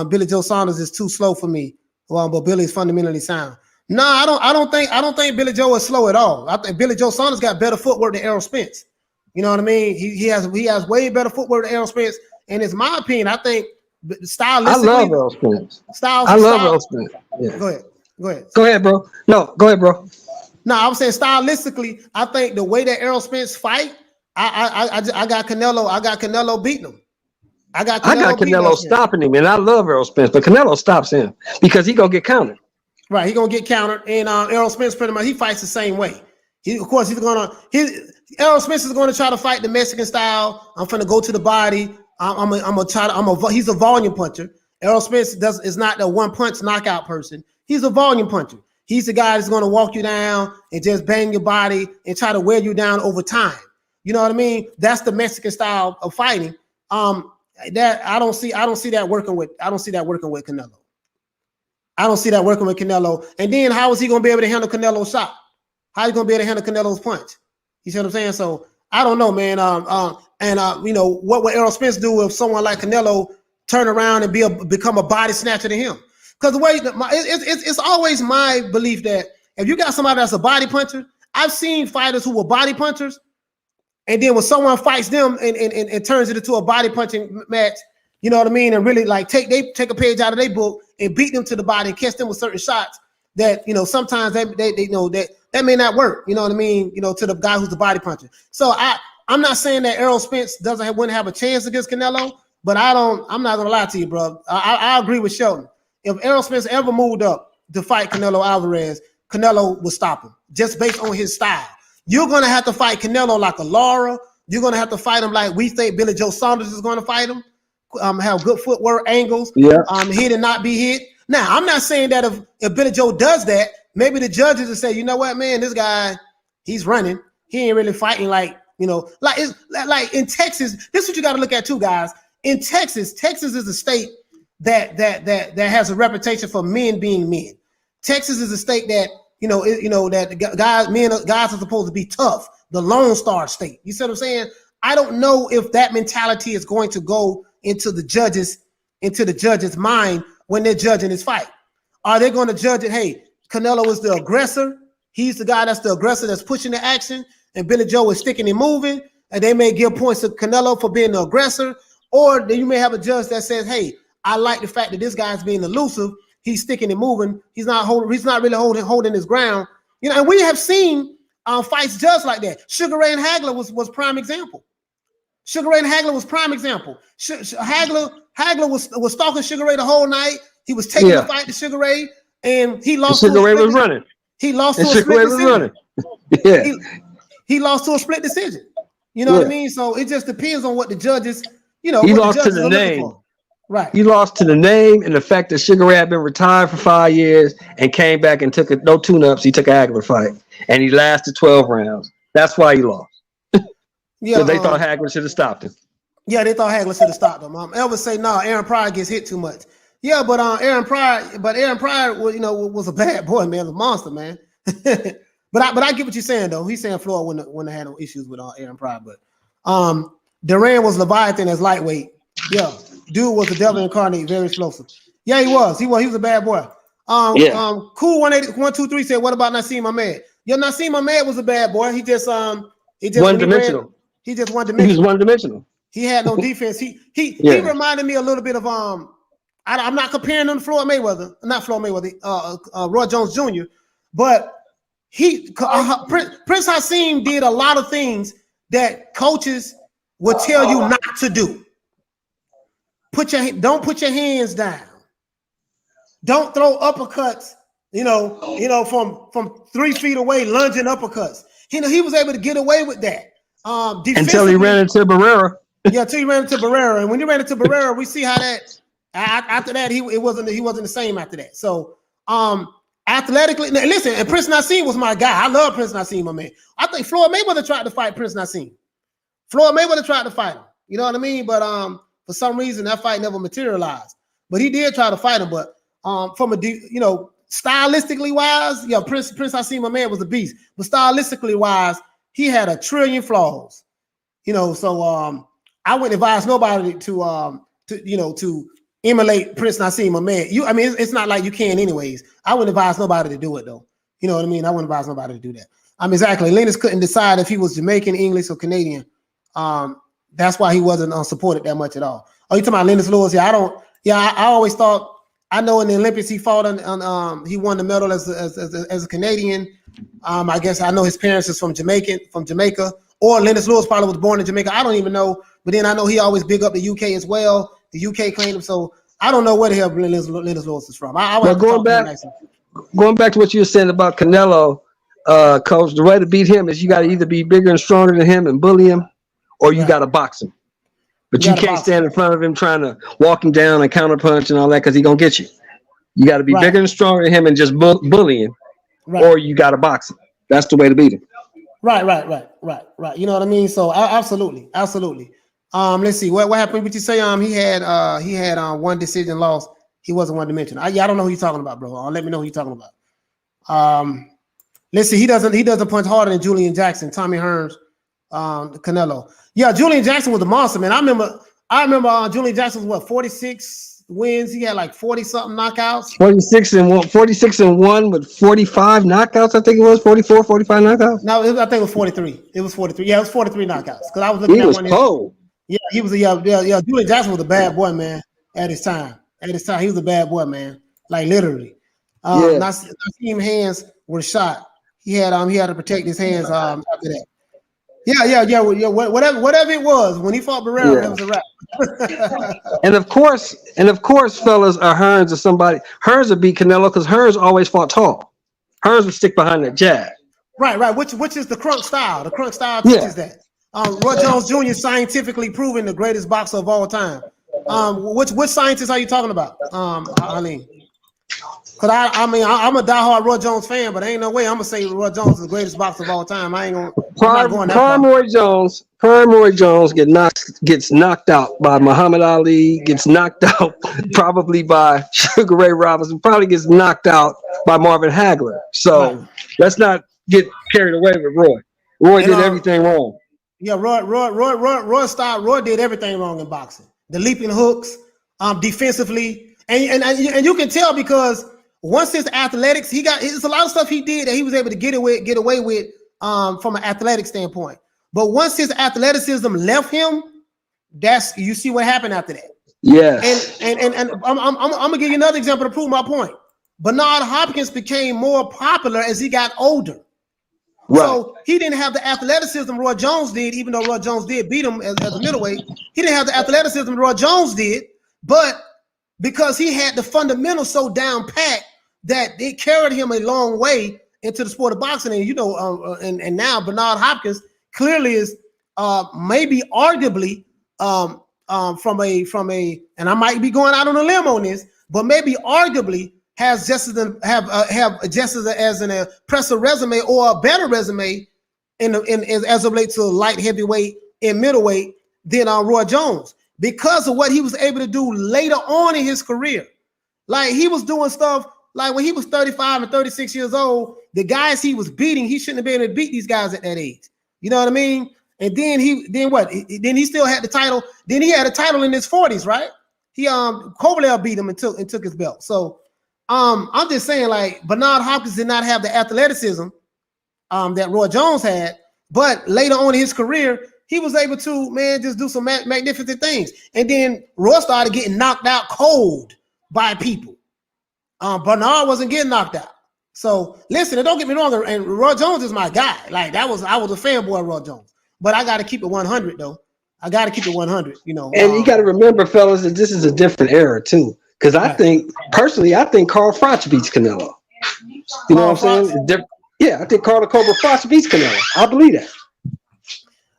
Billy Joe Saunders is too slow for me. But Billy is fundamentally sound. No, I don't think Billy Joe is slow at all. I think Billy Joe Saunders got better footwork than Errol Spence. You know what I mean? He has way better footwork than Errol Spence. And it's my opinion. I think stylistically, I love Errol Spence. I love Errol Spence. Yeah. Go ahead, bro. No, go ahead, bro. No, I'm saying stylistically, I think the way that Errol Spence fight, I got Canelo beating him. I got Canelo stopping him, and I love Errol Spence, but Canelo stops him because he gonna get countered. Right, he gonna get countered, and Errol Spence pretty much he fights the same way. Errol Spence is gonna try to fight the Mexican style. I'm gonna go to the body. He's a volume puncher. Errol Spence is not a one punch knockout person. He's a volume puncher. He's the guy that's gonna walk you down and just bang your body and try to wear you down over time. You know what I mean? That's the Mexican style of fighting. That I don't see that working with Canelo. I don't see that working with Canelo. And then how is he gonna be able to handle Canelo's shot? How are you gonna be able to handle Canelo's punch? You see what I'm saying? So I don't know, man. What would Errol Spence do if someone like Canelo turn around and become a body snatcher to him? Because the way it's always my belief that if you got somebody that's a body puncher, I've seen fighters who were body punchers, and then when someone fights them and turns it into a body punching match, you know what I mean, and really like take a page out of their book and beat them to the body and catch them with certain shots that, you know, sometimes they know that may not work, you know what I mean, you know, to the guy who's the body puncher. So I'm not saying that Errol Spence wouldn't have a chance against Canelo, but I'm not gonna lie to you, bro. I agree with Shelton. If Errol Spence ever moved up to fight Canelo Alvarez, Canelo would stop him just based on his style. You're gonna have to fight Canelo like a Lara. You're gonna have to fight him like we think Billy Joe Saunders is gonna fight him. Have good footwork angles. Yeah. Hit and not be hit. Now, I'm not saying that if Billy Joe does that, maybe the judges will say, you know what, man, this guy, he's running. He ain't really fighting like, you know, like in Texas. This is what you got to look at too, guys. In Texas is a state that has a reputation for men being men. Texas is a state that that guys are supposed to be tough. The Lone Star State. You see what I'm saying? I don't know if that mentality is going to go into the judges' mind when they're judging this fight. Are they going to judge it? Hey, Canelo is the aggressor. He's the guy that's the aggressor that's pushing the action, and Billy Joe is sticking and moving, and they may give points to Canelo for being the aggressor. Or then you may have a judge that says, hey, I like the fact that this guy's being elusive. He's sticking and moving. He's not really holding his ground. You know, and we have seen fights judged like that. Sugar Ray and Hagler was prime example. Sugar Ray and Hagler was prime example. Hagler was stalking Sugar Ray the whole night. He was taking the fight to Sugar Ray, and he lost. Sugar Ray was running. He lost to a split decision. Yeah, he lost to a split decision. You know what I mean? So it just depends on what the judges. You know, he lost to the name. Right. He lost to the name and the fact that Sugar Ray had been retired for 5 years and came back and took no tune-ups. He took a Hagler fight, and he lasted 12 rounds. That's why he lost. Yeah, they thought Hagler should have stopped him. Yeah, they thought Hagler should have stopped him. Elvis say, no, Aaron Pryor gets hit too much. Yeah, but Aaron Pryor was a bad boy, man, a monster, man. but I get what you're saying though. He's saying Floyd wouldn't have had no issues with Aaron Pryor, but Duran was Leviathan as lightweight. Yeah, dude was the devil incarnate, very explosive. Yeah, he was a bad boy. Cool 123 said, what about Nassim Ahmed? Yeah, Nassim Ahmed was a bad boy. He just one-dimensional. He just one-dimensional. He was one-dimensional. He had no defense. He reminded me a little bit of I'm not comparing him to Floyd Mayweather, Roy Jones Jr., but Prince Hassim did a lot of things that coaches would tell you not to do. Don't put your hands down. Don't throw uppercuts, from 3 feet away, lunging uppercuts. He was able to get away with that. Until he ran into Barrera. Yeah, until he ran into Barrera. And when he ran into Barrera, we see how that after that he wasn't the same after that. So athletically, listen, and Prince Nassim was my guy. I love Prince Nassim, my man. I think Floyd Mayweather tried to fight Prince Nassim. Floyd Mayweather tried to fight him. You know what I mean? But for some reason that fight never materialized. But he did try to fight him. But from stylistically wise, Prince Hassim, my man, was a beast. But stylistically wise, he had a trillion flaws. So I wouldn't advise nobody to emulate Prince Nassim, my man. It's not like you can anyways. I wouldn't advise nobody to do it though. You know what I mean? I wouldn't advise nobody to do that. Exactly. Lennox couldn't decide if he was Jamaican, English, or Canadian. That's why he wasn't supported that much at all. Oh, you talking about Lennox Lewis? I always thought. I know in the Olympics he fought he won the medal as a Canadian. I guess I know his parents is from Jamaica, or Lennox Lewis probably was born in Jamaica. I don't even know, but then I know he always big up the UK as well. The UK claimed him, so I don't know where the hell Lennox Lewis is from. Going back to what you were saying about Canelo, Coach, the way to beat him is you got to either be bigger and stronger than him and bully him, or you got to box him. But you can't stand in front of him trying to walk him down and counterpunch and all that because he's going to get you. You got to be bigger and stronger than him and just bully him, or you got to box him. That's the way to beat him. Right. You know what I mean? So absolutely. Let's see. What happened? What you say? He had one decision loss. He wasn't one dimensional. I don't know who you're talking about, bro. Let me know who you're talking about. Let's see. He doesn't punch harder than Julian Jackson, Tommy Hearns, Canelo. Yeah, Julian Jackson was a monster, man. I remember Julian Jackson was 46, wins. He had like 40 something knockouts. 46 and 1 with 45 knockouts. I think it was 44, 45 knockouts. No, I think it was 43. It was 43. Yeah, it was 43 knockouts. Because I was looking He at was one. cold. Yeah, he was. Yeah. Julian Jackson was a bad boy, man. At his time, he was a bad boy, man. Like literally. Naseem hands were shot. He had to protect his hands after that. Yeah. Whatever it was, when he fought Barrera, it was a wrap. and of course, fellas, Hearns or somebody. Hearns would beat Canelo because Hearns always fought tall. Hearns would stick behind that jab. Right. Which is the crunk style. The crunk style teaches that. Roy Jones Jr. scientifically proven the greatest boxer of all time. Which scientist are you talking about? Eileen? Cause I'm a diehard Roy Jones fan, but ain't no way I'm gonna say Roy Jones is the greatest boxer of all time. I ain't gonna. Prime Roy Jones gets knocked out by Muhammad Ali. Gets knocked out probably by Sugar Ray Robinson. Probably gets knocked out by Marvin Hagler. So let's not get carried away with Roy. Roy did everything wrong. Yeah, Roy did everything wrong in boxing. The leaping hooks, defensively, and you can tell because once his athletics, it's a lot of stuff he did that he was able to get away with from an athletic standpoint. But once his athleticism left him, you see what happened after that. Yeah. And I'm gonna give you another example to prove my point. Bernard Hopkins became more popular as he got older. Right. So he didn't have the athleticism Roy Jones did, even though Roy Jones did beat him as a middleweight. He didn't have the athleticism Roy Jones did, but because he had the fundamentals so down pat that it carried him a long way into the sport of boxing. And and now Bernard Hopkins clearly is maybe arguably from a and I might be going out on a limb on this, but maybe arguably has just as an impressive resume or a better resume as of late to light heavyweight and middleweight than Roy Jones because of what he was able to do later on in his career. Like he was doing stuff like when he was 35 and 36 years old, the guys he was beating, he shouldn't have been able to beat these guys at that age. You know what I mean? And then Then he still had the title. Then he had a title in his 40s, right? He Kovalev beat him and took his belt. So I'm just saying, like, Bernard Hopkins did not have the athleticism that Roy Jones had, but later on in his career, he was able to, just do some magnificent things. And then Roy started getting knocked out cold by people. Bernard wasn't getting knocked out. So listen, and don't get me wrong, and Roy Jones is my guy. Like I was a fanboy of Roy Jones, but I got to keep it 100 though. I got to keep it 100, And you got to remember, fellas, that this is a different era too. Because I think Carl Froch beats Canelo. You know what I'm saying? Yeah, I think Carl the Cobra Froch beats Canelo. I believe that.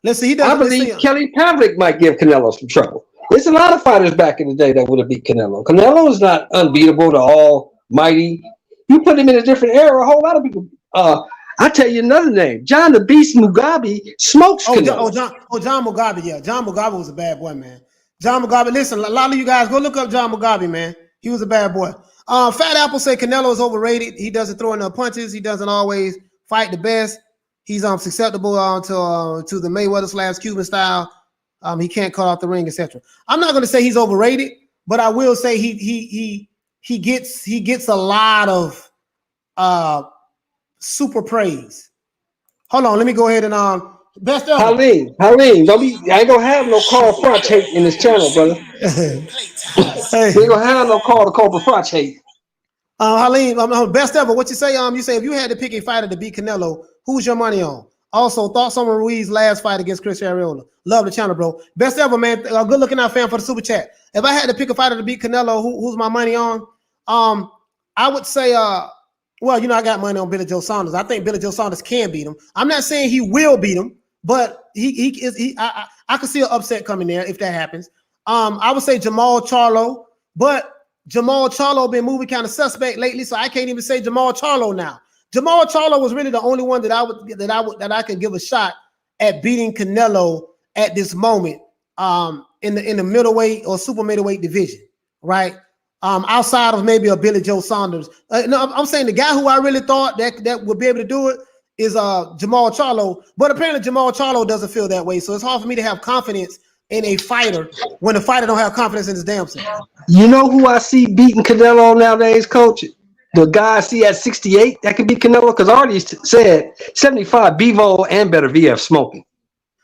Let's see. I believe Kelly Pavlik might give Canelo some trouble. There's a lot of fighters back in the day that would have beat Canelo. Canelo is not unbeatable to almighty. You put him in a different era, a whole lot of people. I tell you another name. John the Beast Mugabe smokes Canelo. John Mugabe, yeah. John Mugabe was a bad boy, man. John Mugabe, listen, a lot of you guys go look up John Mugabe, man. He was a bad boy. Fat Apple say Canelo is overrated. He doesn't throw enough punches. He doesn't always fight the best. He's susceptible to the Mayweather / Cuban style. He can't cut off the ring, etc. I'm not going to say he's overrated, but I will say he gets a lot of super praise. Hold on, let me go ahead and best ever. Halim, don't be. I ain't gonna have no Carl Froch hate in this channel, brother. Hey. We ain't gonna have no Carl the Cobra Froch hate. Halim, best ever. What you say? You say if you had to pick a fighter to beat Canelo, who's your money on? Also, thoughts on Ruiz's last fight against Chris Arreola. Love the channel, bro. Best ever, man. Good looking out, fan, for the super chat. If I had to pick a fighter to beat Canelo, who's my money on? I would say, I got money on Billy Joe Saunders. I think Billy Joe Saunders can beat him. I'm not saying he will beat him, but I could see an upset coming there if that happens. I would say Jamal Charlo, but Jamal Charlo been moving kind of suspect lately, so I can't even say Jamal Charlo now. Jamal Charlo was really the only one that I could give a shot at beating Canelo at this moment in the middleweight or super middleweight division, right? Outside of maybe a Billy Joe Saunders. No, I'm saying the guy who I really thought that would be able to do it is Jamal Charlo, but apparently Jamal Charlo doesn't feel that way, so it's hard for me to have confidence in a fighter when the fighter don't have confidence in his damn self. You know who I see beating Canelo nowadays, Coach? The guy I see at 68 that could beat Canelo, because I already said 75, Bivol and Benavidez smoking.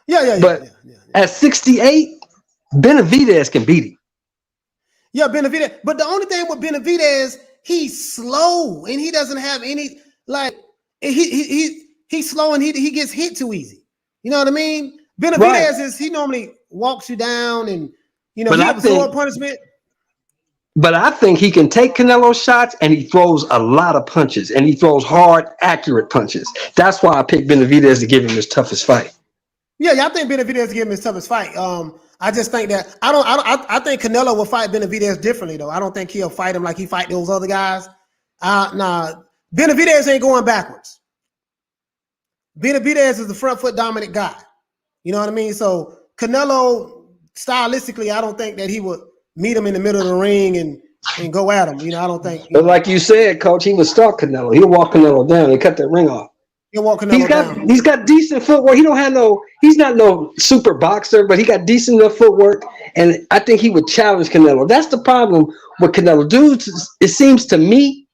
But at 68, Benavidez can beat him. Yeah, Benavidez. But the only thing with Benavidez, he's slow and he doesn't have any like he's slow and he gets hit too easy. You know what I mean? Benavidez is he normally walks you down and he absorbs punishment. But I think he can take Canelo shots and he throws a lot of punches and he throws hard, accurate punches. That's why I picked Benavidez to give him his toughest fight. Yeah, I think Benavidez to give him his toughest fight. I just think that I think Canelo will fight Benavidez differently though. I don't think he'll fight him like he fight those other guys. Nah, Benavidez ain't going backwards. Benavidez is the front foot dominant guy. You know what I mean? So Canelo, stylistically, I don't think that he would meet him in the middle of the ring and go at him. I don't think. But like you said, Coach, he would stalk Canelo. He'll walk Canelo down and cut that ring off. He'll walk Canelo down. He's got decent footwork. He's not no super boxer, but he got decent enough footwork. And I think he would challenge Canelo. That's the problem with Canelo. Dudes, it seems to me,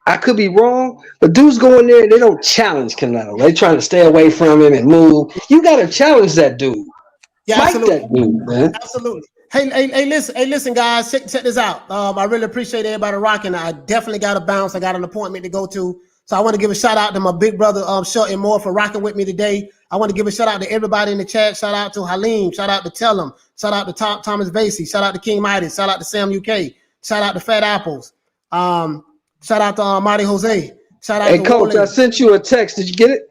I could be wrong, but dudes go in there and they don't challenge Canelo. They're trying to stay away from him and move. You got to challenge that dude. Yeah, fight absolutely. That dude, man. Absolutely. Hey, listen, guys. Check this out. I really appreciate everybody rocking. I definitely got to bounce. I got an appointment to go to. So I want to give a shout out to my big brother, Shelton Moore, for rocking with me today. I want to give a shout out to everybody in the chat. Shout out to Halim. Shout out to Tellum. Shout out to Thomas Vasey. Shout out to King Mighty. Shout out to Sam UK. Shout out to Fat Apples. Shout out to Marty Jose. Shout out to Coach, Wally. I sent you a text. Did you get it?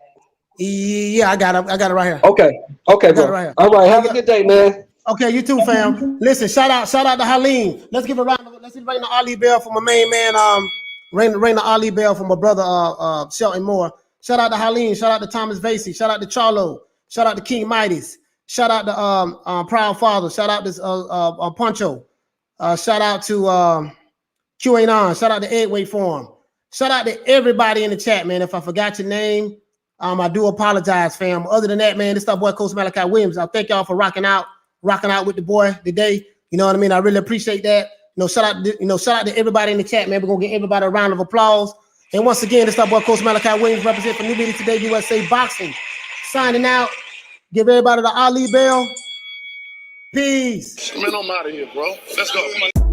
Yeah, I got it. I got it right here. Okay, bro. Right here. All right, have a good day, man. Okay, you too, fam. Listen, shout out to Halim. Let's ring the Ali bell for my main man. Ring the Ali bell for my brother Shelton Moore. Shout out to Halim. Shout out to Thomas Vasey. Shout out to Charlo. Shout out to King Mighty's. Shout out to Proud Father. Shout out to Poncho. Shout out to QAnon. Shout out to Edway Forum. Shout out to everybody in the chat, man. If I forgot your name, I do apologize, fam. Other than that, man, this is our boy Coach Malachi Williams. I thank y'all for rocking out with the boy today. You know what I mean? I really appreciate that. Shout out to everybody in the chat, man. We're gonna give everybody a round of applause. And once again, this is our boy Coach Malachi Williams, represent for New Media Today, USA Boxing. Signing out. Give everybody the Ali bell. Peace. Man, I'm out of here, bro. Let's go.